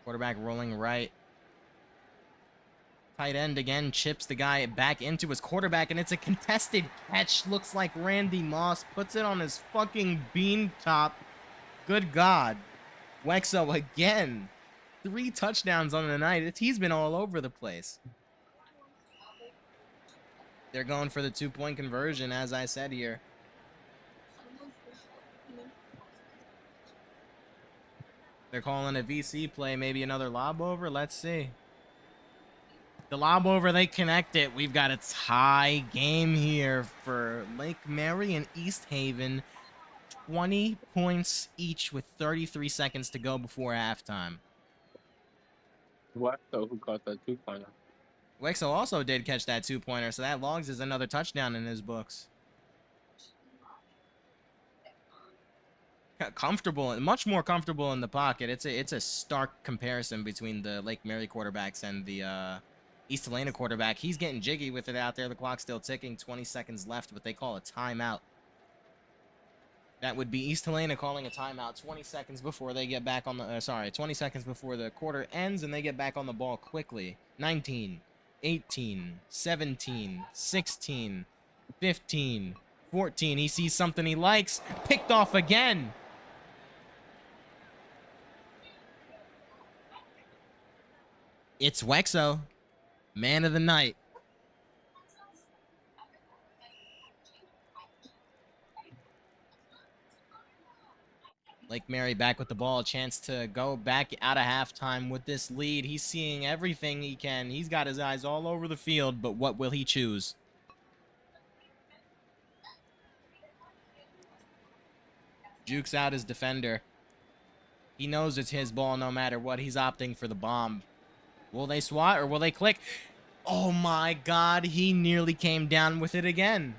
Quarterback rolling right. Tight end again chips the guy back into his quarterback, and it's a contested catch. Looks like Randy Moss puts it on his fucking bean top. Good God. Wexo again. 3 touchdowns on the night. He's been all over the place. They're going for the 2-point conversion, as I said here. They're calling a VC play, maybe another lob over. Let's see. The lob over, they connect it. We've got a tie game here for Lake Mary and East Haven. 20 points each with 33 seconds to go before halftime. Wexo who caught that 2-pointer. Wexo also did catch that 2-pointer, so that logs as another touchdown in his books. Comfortable, much more comfortable in the pocket. It's a stark comparison between the Lake Mary quarterbacks and the East Helena quarterback. He's getting jiggy with it out there. The clock's still ticking. 20 seconds left, what they call a timeout. That would be East Helena calling a timeout 20 seconds before they get back on the 20 seconds before the quarter ends, and they get back on the ball quickly. 19, 18, 17, 16, 15, 14. He sees something he likes. Picked off again. It's Wexo, man of the night. Lake Mary back with the ball, a chance to go back out of halftime with this lead. He's seeing everything he can. He's got his eyes all over the field, but what will he choose? Jukes out his defender. He knows it's his ball no matter what. He's opting for the bomb. Will they swat or will they click? Oh my God, he nearly came down with it again.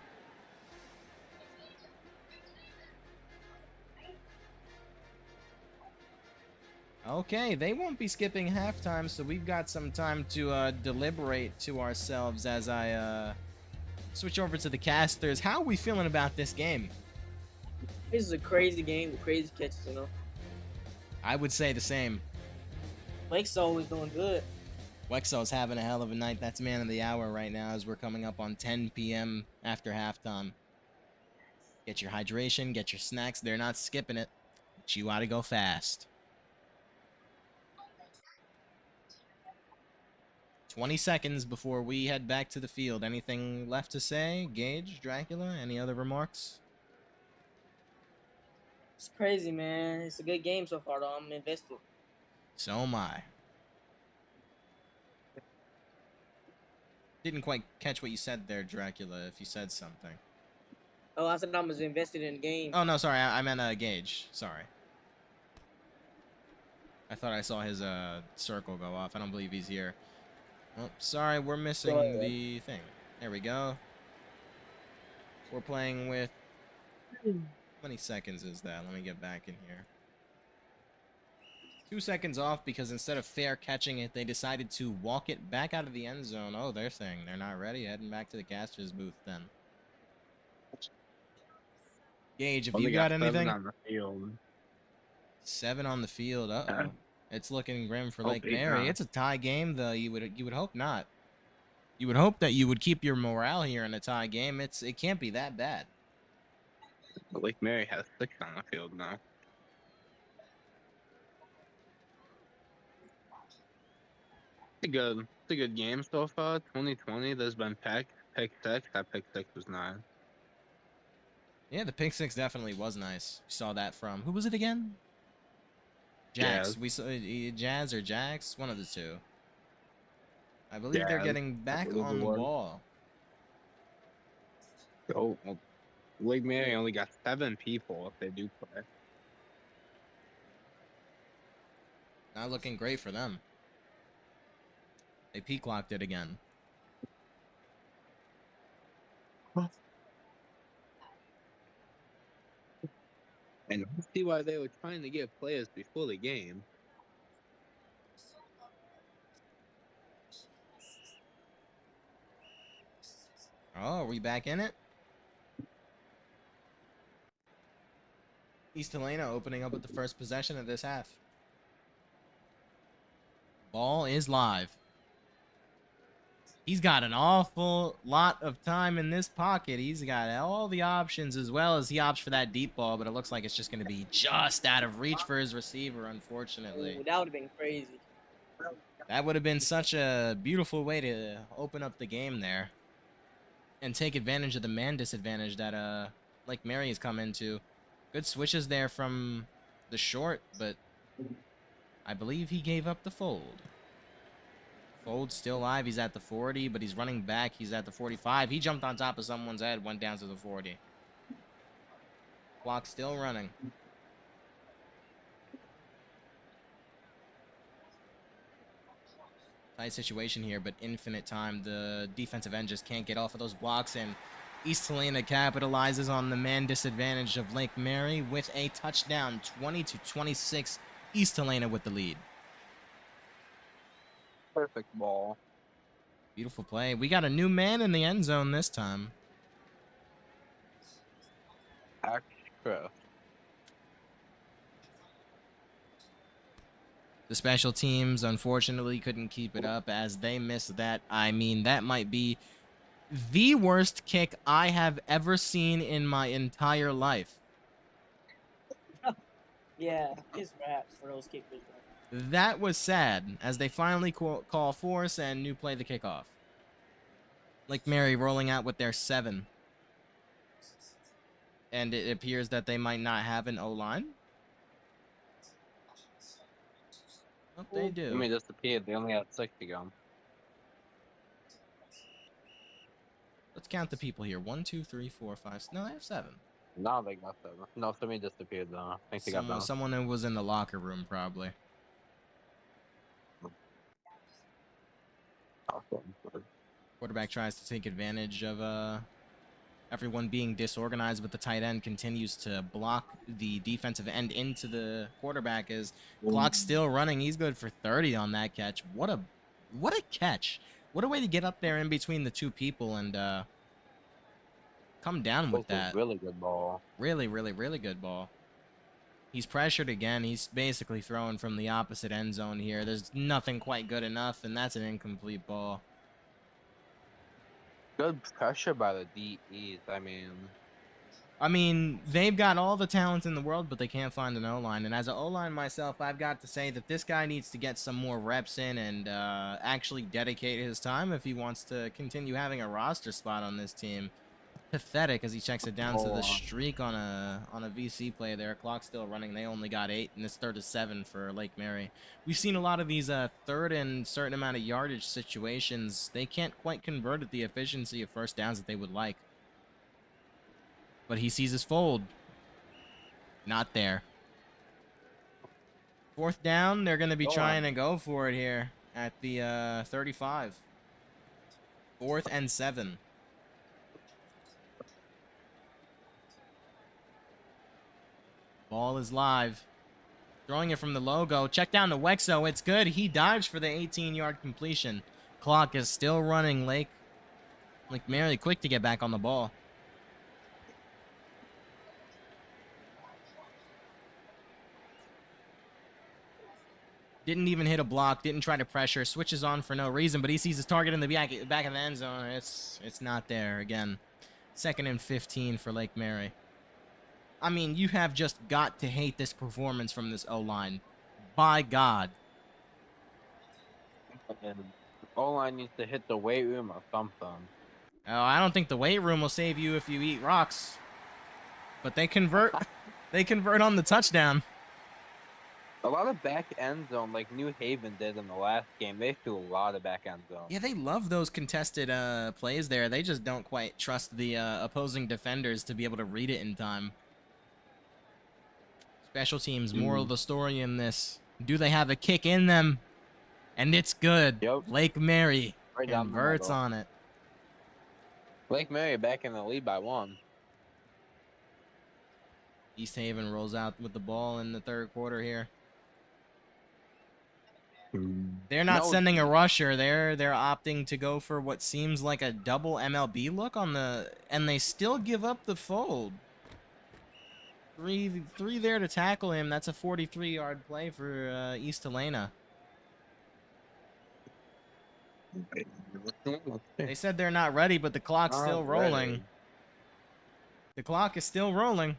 Okay, they won't be skipping halftime, so we've got some time to deliberate to ourselves as I switch over to the casters. How are we feeling about this game? This is a crazy game with crazy catches, you know. I would say the same. Blake's always doing good. Wexo's having a hell of a night. That's man of the hour right now as we're coming up on 10 p.m. after halftime. Get your hydration, get your snacks. They're not skipping it, but you gotta go fast. 20 seconds before we head back to the field. Anything left to say? Gage, Dracula, any other remarks? It's crazy, man. It's a good game so far, though. I'm invested. So am I. Didn't quite catch what you said there, Dracula, if you said something. Oh, I said I was invested in the game. Oh, no, sorry. I meant Gage. Sorry. I thought I saw his circle go off. I don't believe he's here. Oh, sorry, we're missing the thing. There we go. We're playing with... How many seconds is that? Let me get back in here. 2 seconds off because instead of fair catching it, they decided to walk it back out of the end zone. Oh, they're saying they're not ready. Heading back to the caster's booth then. Gage, have Only you got 7 anything? on the field. 7 on the field. Uh-oh. It's looking grim for Lake Hope Mary. not. It's a tie game, though. You would hope not. You would hope that you would keep your morale here in a tie game. It can't be that bad. But Lake Mary has 6 on the field now. It's a good game so far. 2020. There's been pick 6. That pick 6 was 9. Yeah, the pick 6 definitely was nice. We saw that from who was it again? Jax. Jazz. We saw Jazz or Jax, one of the two. I believe they're Jazz, getting back believe on it the was. ball. Oh, well, Lake Mary only got 7 people if they do play. Not looking great for them. They peak locked it again. And I see why they were trying to get players before the game. Oh, are we back in it? East Helena opening up with the first possession of this half. Ball is live. He's got an awful lot of time in this pocket. He's got all the options as well as he opts for that deep ball, but it looks like it's just going to be just out of reach for his receiver, unfortunately. Ooh, that would have been crazy. That would have been such a beautiful way to open up the game there and take advantage of the man disadvantage that Lake Mary has come into. Good switches there from the short, but I believe he gave up the fold. Fold's still live. He's at the 40, but he's running back. He's at the 45. He jumped on top of someone's head, went down to the 40. Clock still running. Tight situation here, but infinite time. The defensive end just can't get off of those blocks, and East Helena capitalizes on the man disadvantage of Lake Mary with a touchdown, 20-26. East Helena with the lead. Perfect ball. Beautiful play. We got a new man in the end zone this time. Extra. The special teams, unfortunately, couldn't keep it up as they missed that. I mean, that might be the worst kick I have ever seen in my entire life. Yeah, it's raps for those kickers. That was sad, as they finally call force and new play the kickoff. Lake Mary rolling out with their 7. And it appears that they might not have an O-line. Oh, they I do. mean, disappeared. They only had 6 to go. Let's count the people here. 1, 2, 3, 4, 5. No, they have 7. No, they got 7. No, somebody disappeared though. I think they got bounced. Someone who was in the locker room, probably. Quarterback tries to take advantage of everyone being disorganized, but the tight end continues to block the defensive end into the quarterback as clock's still running. He's good for 30 on that catch. What a catch. What a way to get up there in between the two people and come down with that. Really good ball. Really, really, really good ball. He's pressured again. He's basically throwing from the opposite end zone here. There's nothing quite good enough, and that's an incomplete ball. Good pressure by the DEs. I mean, they've got all the talent in the world, but they can't find an O-line. And as an O-line myself, I've got to say that this guy needs to get some more reps in and actually dedicate his time if he wants to continue having a roster spot on this team. Pathetic as he checks it down to the streak on a VC play there. Clock's still running. They only got 8, and it's 3rd and 7 for Lake Mary. We've seen a lot of these third and certain amount of yardage situations. They can't quite convert at the efficiency of first downs that they would like. But he sees his fold. Not there. 4th down, they're going to be trying to go for it here at the 35. 4th and 7. Ball is live. Throwing it from the logo. Check down to Wexo. It's good. He dives for the 18-yard completion. Clock is still running. Lake Mary quick to get back on the ball. Didn't even hit a block. Didn't try to pressure. Switches on for no reason, but he sees his target in the back of the end zone. It's not there again. 2nd and 15 for Lake Mary. I mean, you have just got to hate this performance from this O-line. By God. And O-line needs to hit the weight room or something. Oh, I don't think the weight room will save you if you eat rocks. But they convert. They convert on the touchdown. A lot of back end zone, like New Haven did in the last game. They threw a lot of back end zone. Yeah, they love those contested plays there. They just don't quite trust the opposing defenders to be able to read it in time. Special teams, moral of the story in this. Do they have a kick in them? And it's good. Yep. Lake Mary Right down the converts middle. on it. Lake Mary back in the lead by 1. East Haven rolls out with the ball in the 3rd quarter here. They're not sending a rusher. They're opting to go for what seems like a double MLB look on the, and they still give up the fold. Three there to tackle him. That's a 43-yard play for East Helena. They said they're not ready, but the clock's still rolling. The clock is still rolling.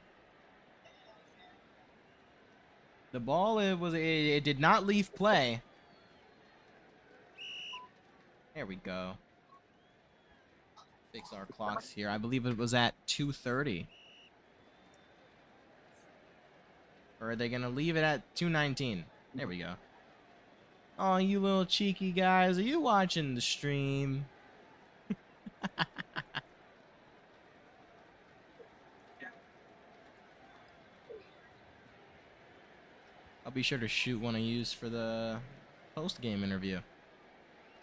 The ball it did not leave play. There we go. Fix our clocks here. I believe it was at 2:30. Or are they going to leave it at 2:19? There we go. Oh, you little cheeky guys. Are you watching the stream? I'll be sure to shoot one of yous for the post-game interview.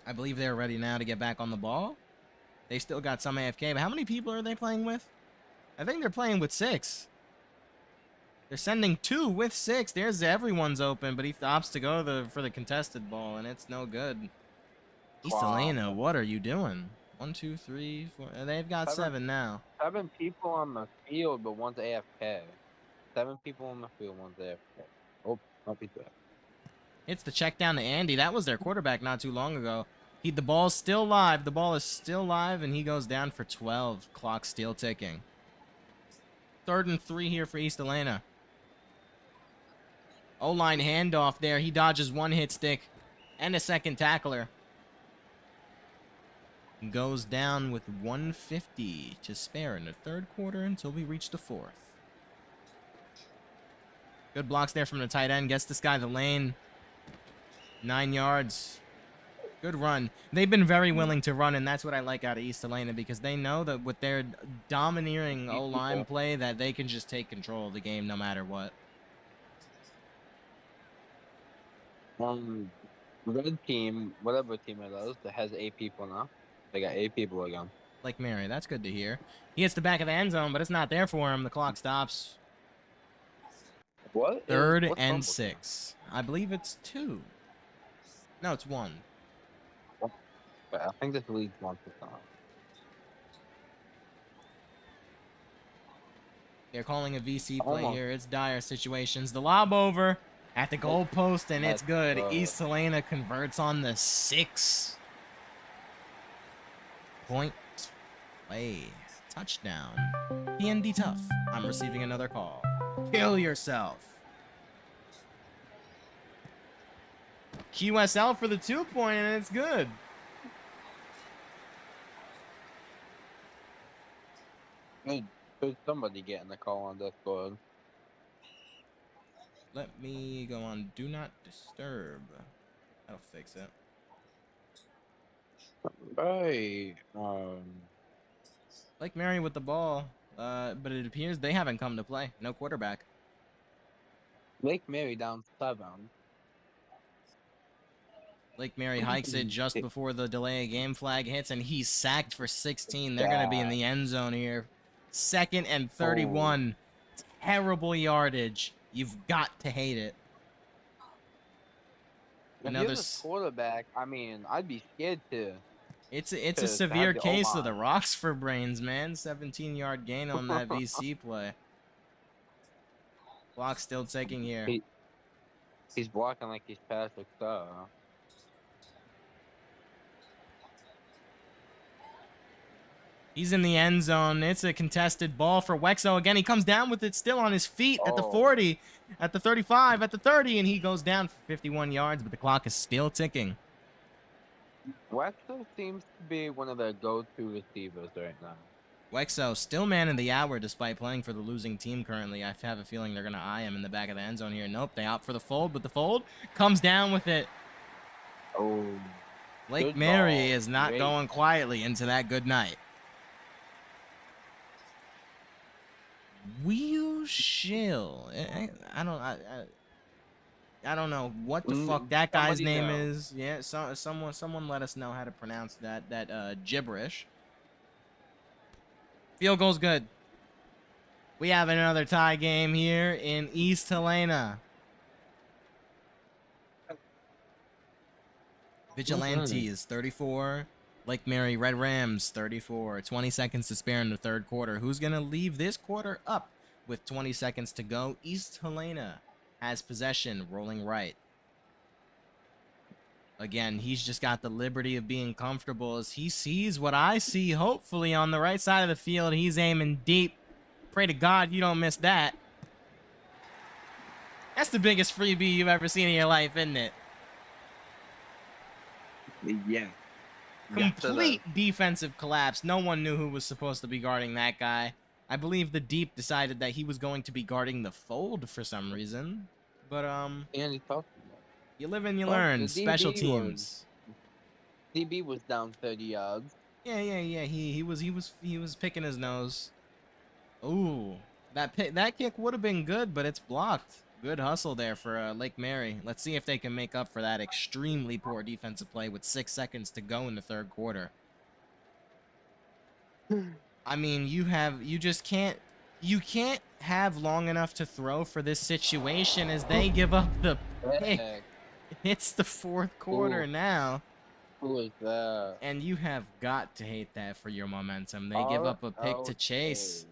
I believe they're ready now to get back on the ball. They still got some AFK, but how many people are they playing with? I think they're playing with 6. They're sending 2 with 6. There's everyone's open, but he opts to go for the contested ball, and it's no good. East Helena, what are you doing? 1, 2, 3, 4. They've got 7 now. 7 people on the field, but 1's AFK. 7 people on the field, 1's AFK. Oh, not be that. It's the check down to Andy. That was their quarterback not too long ago. The ball's still live. The ball is still live, and he goes down for 12. Clock still ticking. 3rd and 3 here for East Helena. O-line handoff there. He dodges 1 hit stick and a 2nd tackler. Goes down with 150 to spare in the 3rd quarter until we reach the 4th. Good blocks there from the tight end. Gets this guy the lane. 9 yards. Good run. They've been very willing to run, and that's what I like out of East Helena because they know that with their domineering O-line play that they can just take control of the game no matter what. Red team, whatever team it is, that has 8 people now. They got 8 people again. Like Mary, that's good to hear. He hits the back of the end zone, but it's not there for him. The clock stops. What? Third What's and fumble 6. I believe it's 2. No, it's 1. But I think this leads 1%. They're calling a VC play Almost. here. It's dire situations. The lob over at the goal post, and it's good. East Helena converts on the 6-point play. Touchdown. PND tough. I'm receiving another call. Kill yourself. QSL for the 2-point, and it's good. Should somebody getting the call on Discord? Let me go on Do Not Disturb. That'll fix it. Right. Like Mary with the ball, but it appears they haven't come to play. No quarterback. Lake Mary down 7. Lake Mary hikes it just before the delay of game flag hits, and he's sacked for 16. They're going to be in the end zone here. 2nd and 31. Terrible yardage. You've got to hate it. If you're the quarterback, I mean, I'd be scared too. It's a to severe have the case of O-line. the rocks for brains, man. 17-yard gain on that VC play. Clock still ticking here. He's blocking like he's Patrick Star. He's in the end zone. It's a contested ball for Wexo again. He comes down with it still on his feet at the 40, at the 35, at the 30, and he goes down for 51 yards, but the clock is still ticking. Wexo seems to be one of their go-to receivers right now. Wexo still man of the hour despite playing for the losing team currently. I have a feeling they're going to eye him in the back of the end zone here. Nope, they opt for the fold, but the fold comes down with it. Oh. Lake Good Mary ball. is not Great. going quietly into that good night. Wheel Shill. I don't know what the fuck that guy's somebody name knows. is. Yeah, someone let us know how to pronounce that gibberish. Field goal's good. We have another tie game here in East Helena. Vigilantes 34. Lake Mary Red Rams 34. 20 seconds to spare in the third quarter. Who's going to leave this quarter up with 20 seconds to go? East Helena has possession, rolling right. Again, he's just got the liberty of being comfortable as he sees what I see, hopefully, on the right side of the field. He's aiming deep. Pray to God you don't miss that. That's the biggest freebie you've ever seen in your life, isn't it? Yeah. Complete defensive collapse. No one knew who was supposed to be guarding that guy. I believe the deep decided that he was going to be guarding the fold for some reason. But, And he talked. you live and you Well, learn. the Special DB teams. DB was down 30 yards. Yeah. He was picking his nose. Ooh, that kick would have been good, but it's blocked. Good hustle there for Lake Mary. Let's see if they can make up for that extremely poor defensive play with 6 seconds to go in the third quarter. I mean, you can't have long enough to throw for this situation as they give up the pick. Heck, It's the fourth quarter Ooh. now. who is that? And you have got to hate that for your momentum. They give up a pick to chase.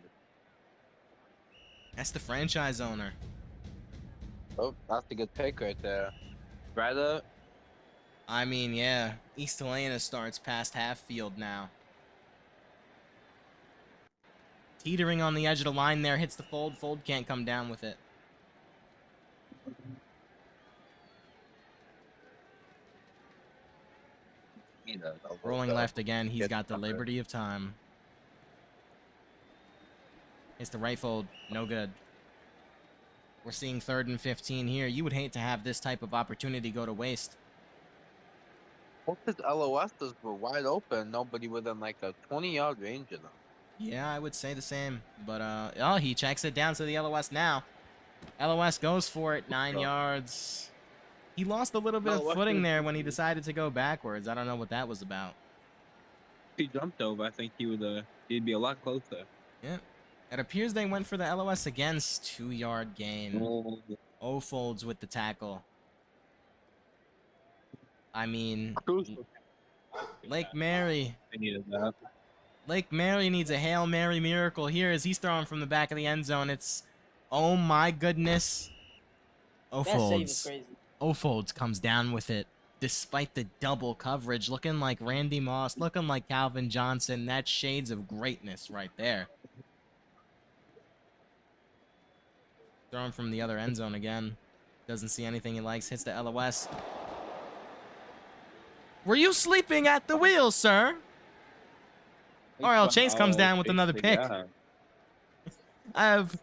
That's the franchise owner. Oh, that's a good pick right there. Rather, I mean, yeah. East Helena starts past half field now. Teetering on the edge of the line there. Hits the fold. Fold can't come down with it. Rolling left again. He's got the liberty of time. Hits the right fold. No good. We're seeing 3rd and 15 here. You would hate to have this type of opportunity go to waste. Both his LOSs were wide open. Nobody within like a 20-yard range of them. Yeah, I would say the same. But, oh, he checks it down to the LOS now. LOS goes for it, 9 yards. He lost a little bit of LOS footing is- there when he decided to go backwards. I don't know what that was about. If he jumped over, I think he'd be a lot closer. Yeah. It appears they went for the LOS against 2-yard gain. Folds with the tackle. I mean, Crucial. Lake Mary. They needed that. Lake Mary needs a Hail Mary miracle here as he's throwing from the back of the end zone. It's, oh my goodness. That save is Folds. crazy. Folds comes down with it. Despite the double coverage, looking like Randy Moss, looking like Calvin Johnson. That's shades of greatness right there. Throwing from the other end zone again. Doesn't see anything he likes. Hits the LOS. Were you sleeping at the wheel, sir? RL Chase comes down with another pick. Yeah. I have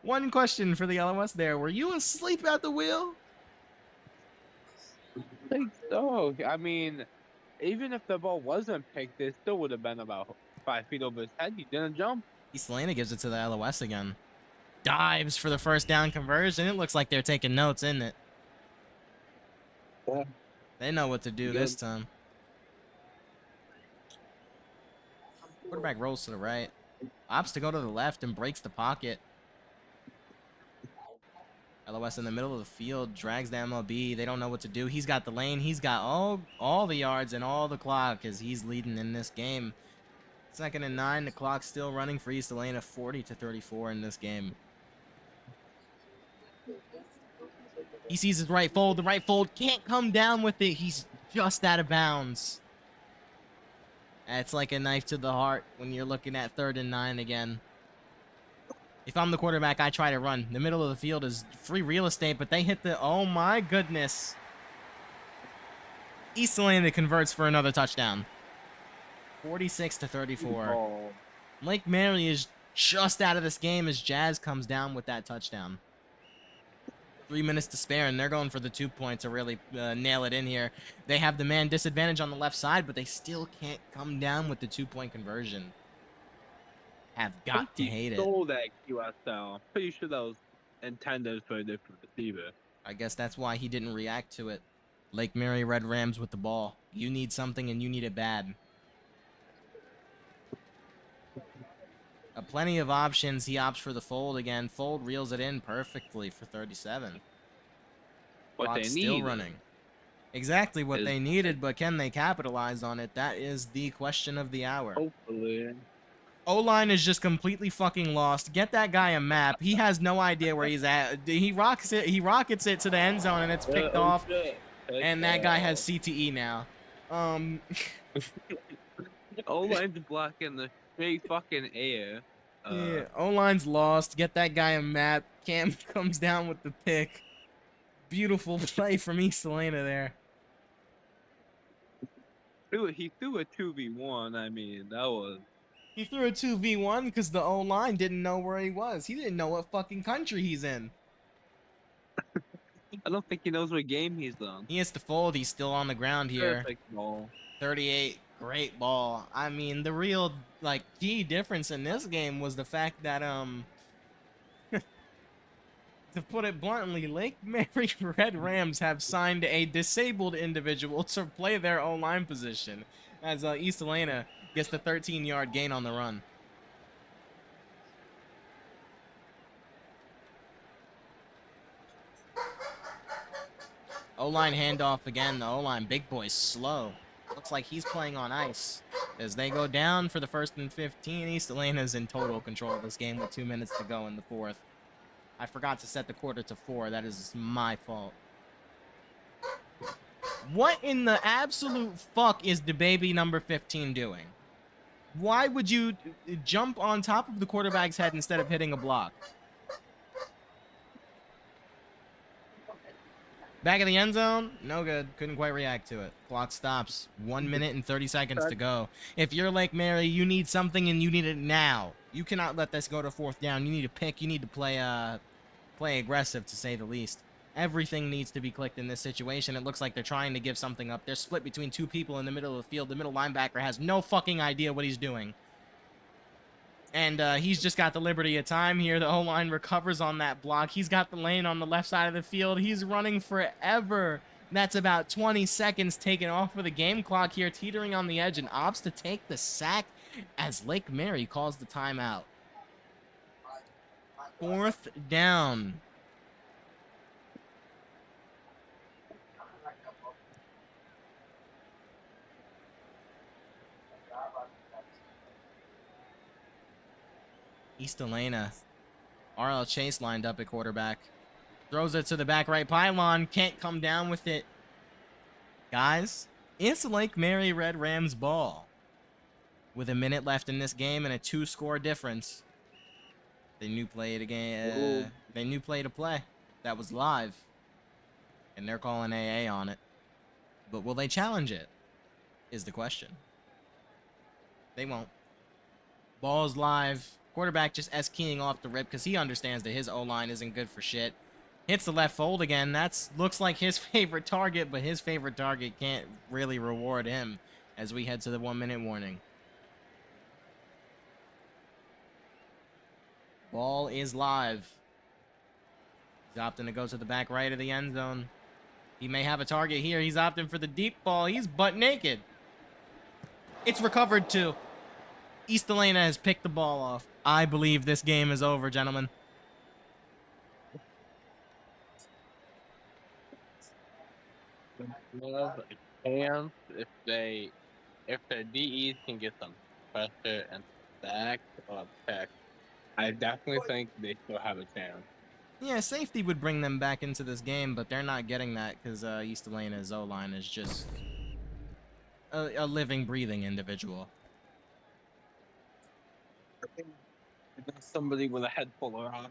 one question for the LOS there. Were you asleep at the wheel? I think so. I mean, even if the ball wasn't picked, it still would have been about 5 feet over his head. He didn't jump. Helena gives it to the LOS again. Dives for the first down conversion. It looks like they're taking notes, isn't it? Yeah. They know what to do this time. Quarterback rolls to the right. Opts to go to the left and breaks the pocket. LOS in the middle of the field, drags the MLB. They don't know what to do. He's got the lane. He's got all the yards and all the clock as he's leading in this game. 2nd and 9. The clock's still running for East Helena, 40-34 in this game. He sees his right fold. The right fold can't come down with it. He's just out of bounds. It's like a knife to the heart when you're looking at 3rd and 9 again. If I'm the quarterback, I try to run. The middle of the field is free real estate, but they hit the... Oh, my goodness. East Helena converts for another touchdown. 46-34. Oh. Lake Mary is just out of this game as Jazz comes down with that touchdown. 3 minutes to spare, and they're going for the 2 point to really nail it in here. They have the man disadvantage on the left side, but they still can't come down with the 2-point conversion. Have got to hate it. Stole that QSL. I'm pretty sure that was intended for a different receiver. I guess that's why he didn't react to it. Lake Mary Red Rams with the ball. You need something, and you need it bad. Plenty of options. He opts for the fold again. Fold reels it in perfectly for 37. What Clock's they still need running. Exactly what is- they needed, but can they capitalize on it? That is the question of the hour. Hopefully. O-line is just completely fucking lost. Get that guy a map. He has no idea where he's at. He rockets it to the end zone, and it's picked off. And that guy has CTE now. O-line's blocking the straight fucking air. Yeah, O-line's lost. Get that guy a map. Cam comes down with the pick. Beautiful play from East Helena there. He threw a 2v1. I mean, that was... He threw a 2v1 because the O-line didn't know where he was. He didn't know what fucking country he's in. I don't think he knows what game he's on. He has to fold. He's still on the ground here. Perfect ball. 38, great ball. I mean, the real, like, key difference in this game was the fact that, to put it bluntly, Lake Mary Red Rams have signed a disabled individual to play their O-line position as East Helena gets the 13-yard gain on the run. O-line handoff again. The O-line, big boy's slow. Looks like he's playing on ice. As they go down for the 1st and 15, East Helena's in total control of this game with 2 minutes to go in the 4th. I forgot to set the quarter to 4. That is my fault. What in the absolute fuck is the baby number 15 doing? Why would you jump on top of the quarterback's head instead of hitting a block? Back of the end zone? No good. Couldn't quite react to it. Clock stops. 1 minute and 30 seconds to go. If you're Lake Mary, you need something and you need it now. You cannot let this go to 4th down. You need to pick. You need to play aggressive, to say the least. Everything needs to be clicked in this situation. It looks like they're trying to give something up. They're split between two people in the middle of the field. The middle linebacker has no fucking idea what he's doing. And he's just got the liberty of time here. The O-line recovers on that block. He's got the lane on the left side of the field. He's running forever. That's about 20 seconds taken off of the game clock here, teetering on the edge, and opts to take the sack as Lake Mary calls the timeout. 4th down. East Helena. R.L. Chase lined up at quarterback. Throws it to the back right pylon. Can't come down with it. Guys, it's Lake Mary Red Rams ball. With a minute left in this game and a 2-score difference. They knew play to game. They knew play to play. That was live. And they're calling AA on it. But will they challenge it? Is the question. They won't. Ball's live. Quarterback just S-keying off the rip because he understands that his O-line isn't good for shit. Hits the left fold again. That's looks like his favorite target, but his favorite target can't really reward him as we head to the 1-minute warning. Ball is live. He's opting to go to the back right of the end zone. He may have a target here. He's opting for the deep ball. He's butt naked. It's recovered too. East Helena has picked the ball off. I believe this game is over, gentlemen. Love a chance if the DEs can get some pressure and sack or pick. I definitely think they still have a chance. Yeah, safety would bring them back into this game, but they're not getting that because East Helena's O-line is just a living, breathing individual. Somebody with a head full of rock.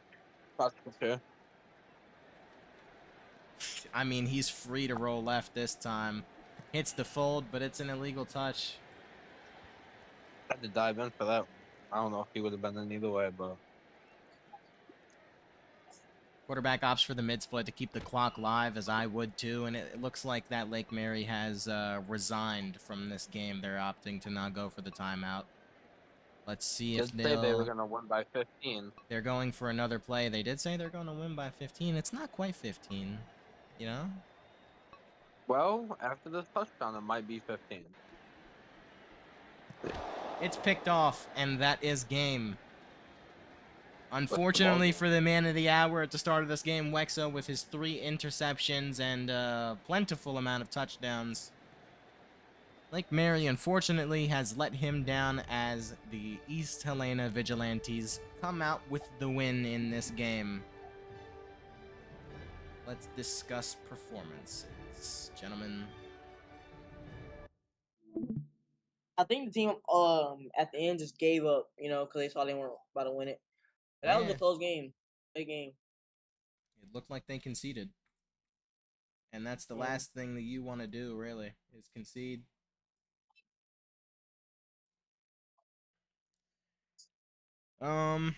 That's for sure. I mean, he's free to roll left this time. Hits the fold, but it's an illegal touch. Had to dive in for that. I don't know if he would have been in either way, but Quarterback opts for the mid-split to keep the clock live, as I would too, and it looks like that Lake Mary has resigned from this game. They're opting to not go for the timeout. Let's see if did say they were gonna win by 15. They're going for another play. They did say they're going to win by 15. It's not quite 15, you know? Well, after this touchdown, it might be 15. It's picked off, and that is game. Unfortunately for the man of the hour at the start of this game, Wexo, with his 3 interceptions and a plentiful amount of touchdowns. Lake Mary, unfortunately, has let him down as the East Helena Vigilantes come out with the win in this game. Let's discuss performances, gentlemen. I think the team at the end just gave up, you know, because they saw they weren't about to win it. But that was Yeah. a close game. Big game. It looked like they conceded. And that's the Yeah. last thing that you want to do, really, is concede. I'm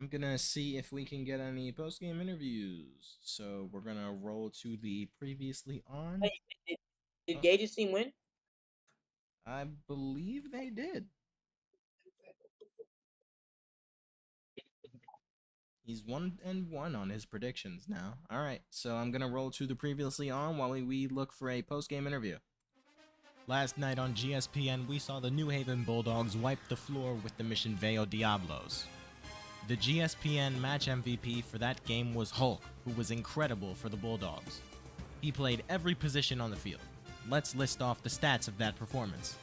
gonna see if we can get any post-game interviews. So we're gonna roll to the previously on. Hey, did Oh. Gage's team win? I believe they did. He's 1-1 on his predictions now. All right, so I'm gonna roll to the previously on while we look for a post-game interview. Last night on GSPN, we saw the New Haven Bulldogs wipe the floor with the Mission Veo Diablos. The GSPN match MVP for that game was Hulk, who was incredible for the Bulldogs. He played every position on the field. Let's list off the stats of that performance.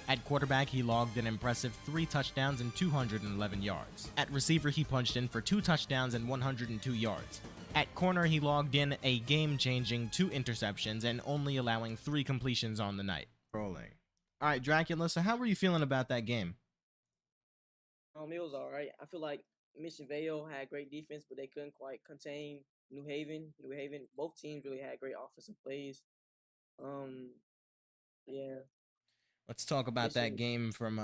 At quarterback, he logged an impressive 3 touchdowns and 211 yards. At receiver, he punched in for 2 touchdowns and 102 yards. At corner, he logged in a game-changing 2 interceptions and only allowing 3 completions on the night. Rolling. All right, Dracula, so how were you feeling about that game? It was all right. I feel like Mission Vale had great defense, but they couldn't quite contain New Haven. Both teams really had great offensive plays. Yeah. Let's talk about that Mission- game from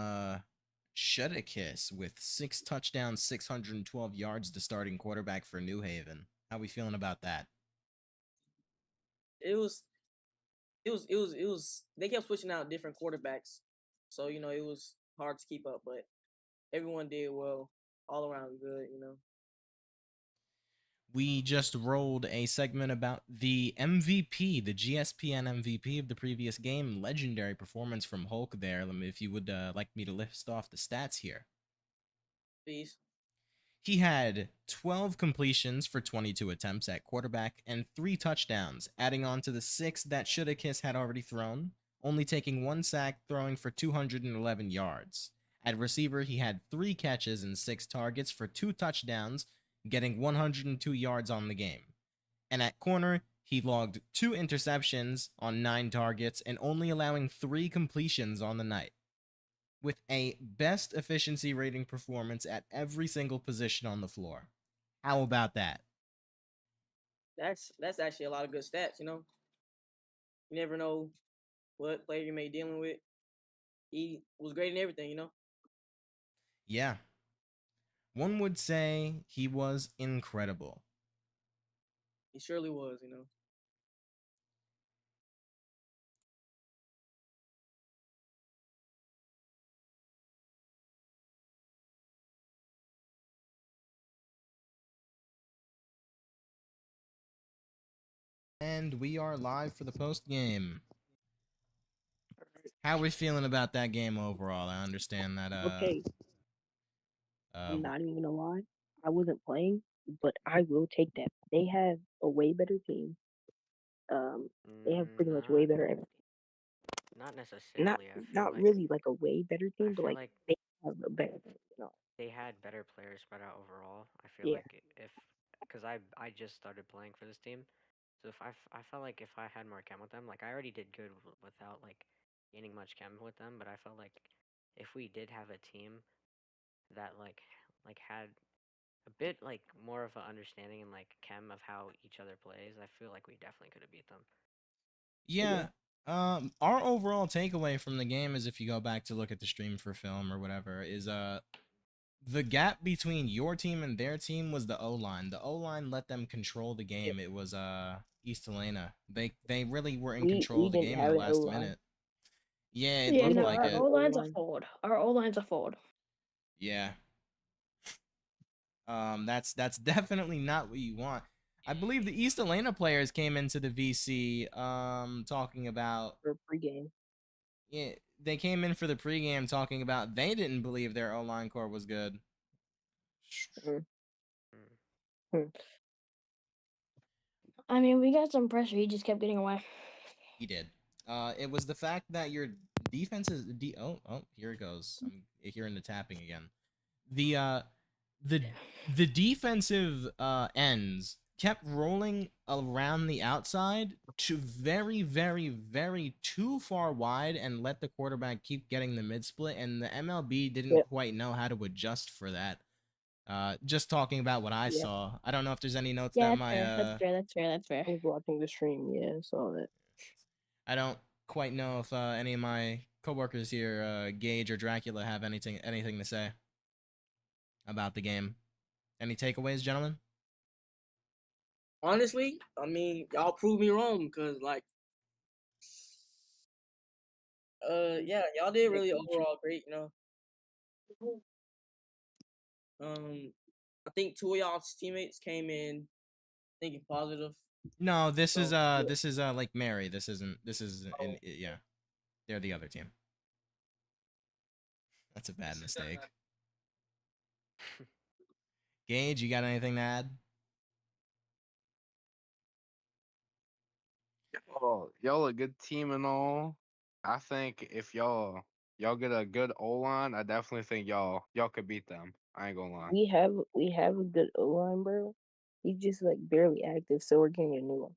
Shuddakiss with 6 touchdowns, 612 yards, the starting quarterback for New Haven. How we feeling about that? it was they kept switching out different quarterbacks, so you know it was hard to keep up. But everyone did well, all around good. You know, We just rolled a segment about the MVP, the GSPN MVP of the previous game. Legendary performance from Hulk there. If you would like me to list off the stats here. please. He had 12 completions for 22 attempts at quarterback and 3 touchdowns, adding on to the 6 that Shoulda had already thrown, only taking 1 sack, throwing for 211 yards. At receiver, he had 3 catches and 6 targets for 2 touchdowns, getting 102 yards on the game. And at corner, he logged 2 interceptions on 9 targets and only allowing 3 completions on the night, with a best efficiency rating performance at every single position on the floor. How about that? That's actually a lot of good stats. You know, you never know what player you may be dealing with. He was great in everything. You know, Yeah. One would say he was incredible. he surely was. You know, And we are live for the post game. How are we feeling about that game overall? I understand that Okay, uh I'm not even gonna lie. I wasn't playing, but I will take that. They have a way better team. They have pretty much way Not better everything. not Not necessarily. I feel not like really like a way better I team, but feel like like they have a better team. You know? they had better players spread out overall. I feel Yeah. like if because I just started playing for this team, so if I felt like if I had more chem with them, like I already did good without like gaining much chem with them, but I felt like if we did have a team that like had a bit like more of an understanding and like chem of how each other plays, I feel like we definitely could have beat them. yeah. Our overall takeaway from the game is, if you go back to look at the stream for film or whatever, is the gap between your team and their team was the O line. The O line let them control the game. It was East Helena. They really were in control We of the didn't game in have the an O last line. minute. Yeah, it Yeah, looked no, like our it. O line's a O-line. forward. Our O line's a forward. Yeah. That's definitely not what you want. I believe the East Helena players came into the VC talking about, For pregame. yeah, they came in for the pregame talking about they didn't believe their O line core was good. Mm. Mm. Hmm. I mean, we got some pressure. He just kept getting away. He did. It was the fact that your defense is oh, here it goes. I'm hearing the tapping again. The the the defensive ends kept rolling around the outside to very, very, very too far wide and let the quarterback keep getting the mid split, and the MLB didn't Yep. quite know how to adjust for that. Just talking about what I Yeah. saw. I don't know if there's any notes Yeah, that that's my fair. That's fair. That's fair. That's fair. I was watching the stream. Yeah, I saw that. I don't quite know if any of my coworkers here, Gage or Dracula, have anything to say about the game. Any takeaways, gentlemen? honestly, I mean, y'all proved me wrong because like, yeah, y'all did really overall great. You know, I think 2 of y'all's teammates came in thinking positive. No, this is So yeah. like Mary. This isn't Oh. yeah. They're the other team. That's a bad mistake. Gage, you got anything to add? Y'all a good team and all. I think if y'all get a good O line, I definitely think y'all could beat them. I ain't gonna lie. We have a good O line, bro. He's just like barely active, so we're getting a new one.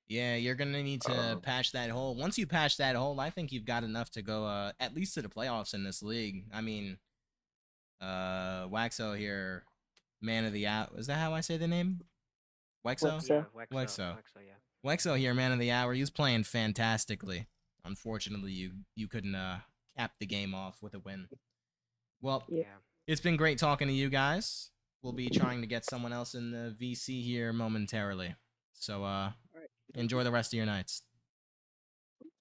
Yeah, you're gonna need to patch that hole. Once you patch that hole, I think you've got enough to go at least to the playoffs in this league. I mean, Waxo here, man of the hour. Is that how I say the name? Wexo? So- Yeah, Wexo. Wexo. Wexo, yeah. Wexo here, man of the hour. He was playing fantastically. Unfortunately, you couldn't cap the game off with a win. Well, Yep. Yeah. it's been great talking to you guys. We'll be trying to get someone else in the VC here momentarily. So Enjoy the rest of your nights.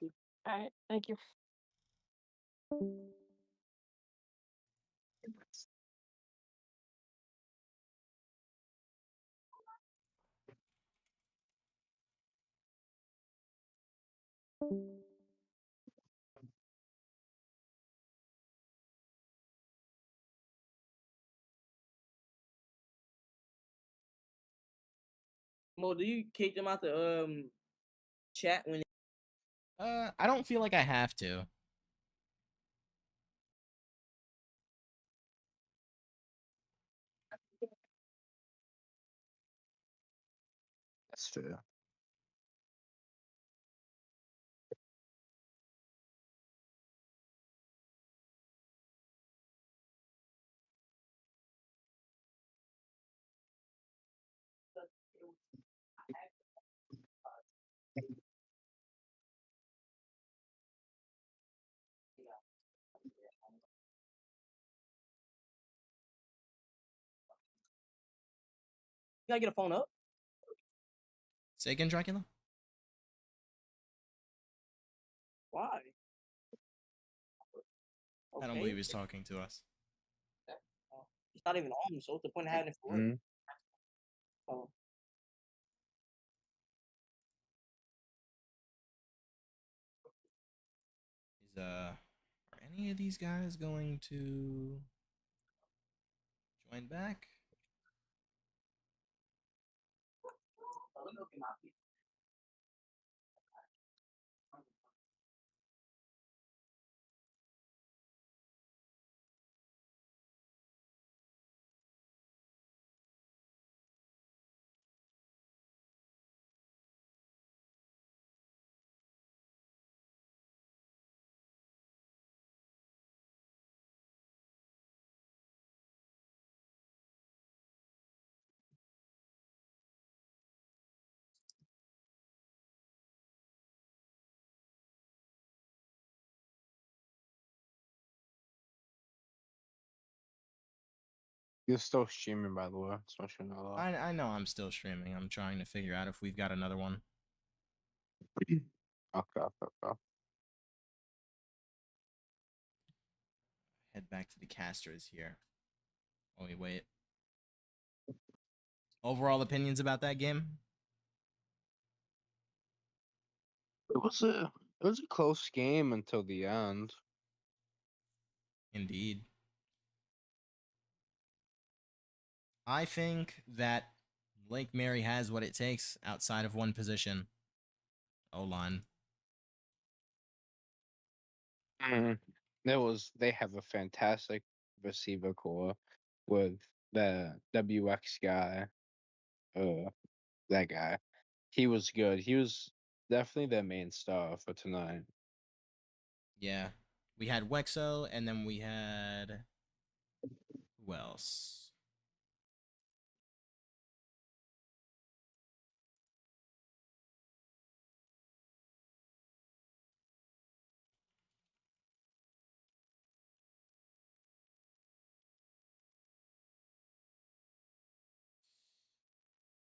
All right, thank you. Mo, do you kick them out the chat when? I don't feel like I have to. That's fair. You gotta get a phone up. Say again, Dracula? Why? I don't believe he's talking to us. It's not even on, so what's the point of having it for work? Mhm. Oh. Are any of these guys going to join back? You're still streaming, by the way. So I should know I know I'm still streaming. I'm trying to figure out if we've got another one. that. Okay. Head back to the casters here. Oh, wait. Overall opinions about that game? It was a close game until the end. Indeed. I think that Lake Mary has what it takes outside of one position. O-line. They have a fantastic receiver core with the WX guy. That guy. He was good. He was definitely their main star for tonight. Yeah. We had Wexo, and then we had... Who else?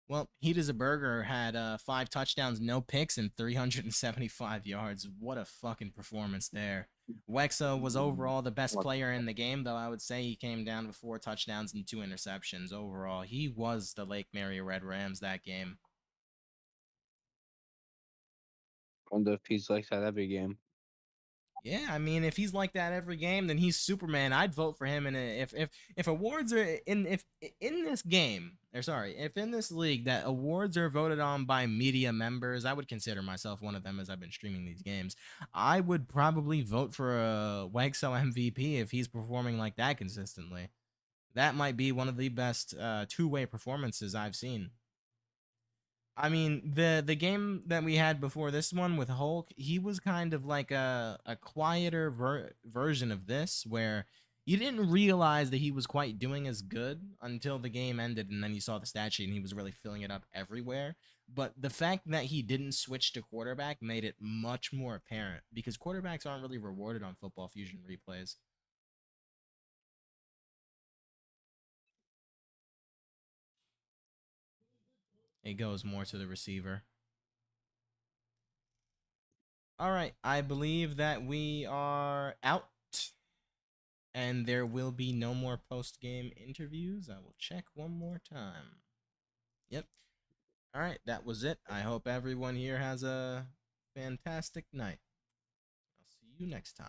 Well, Heat as a Burger had 5 touchdowns, no picks, and 375 yards. What a fucking performance there. Wexo was overall the best player in the game, though I would say he came down with 4 touchdowns and 2 interceptions. Overall, he was the Lake Mary Red Rams that game. Wonder if he's like that every game. Yeah, I mean, if he's like that every game, then he's Superman. I'd vote for him. And if awards are if in this game, or sorry, if in this league that awards are voted on by media members, I would consider myself one of them as I've been streaming these games. I would probably vote for a Wexel MVP if he's performing like that consistently. That might be one of the best two-way performances I've seen. I mean, the game that we had before this one with Hulk, he was kind of like a quieter version of this, where you didn't realize that he was quite doing as good until the game ended, and then you saw the stat sheet, and he was really filling it up everywhere. But the fact that he didn't switch to quarterback made it much more apparent, because quarterbacks aren't really rewarded on Football Fusion replays. It goes more to the receiver. All right, I believe that we are out, and there will be no more post game interviews. I will check one more time. Yep. All right, that was it. I hope everyone here has a fantastic night. I'll see you next time.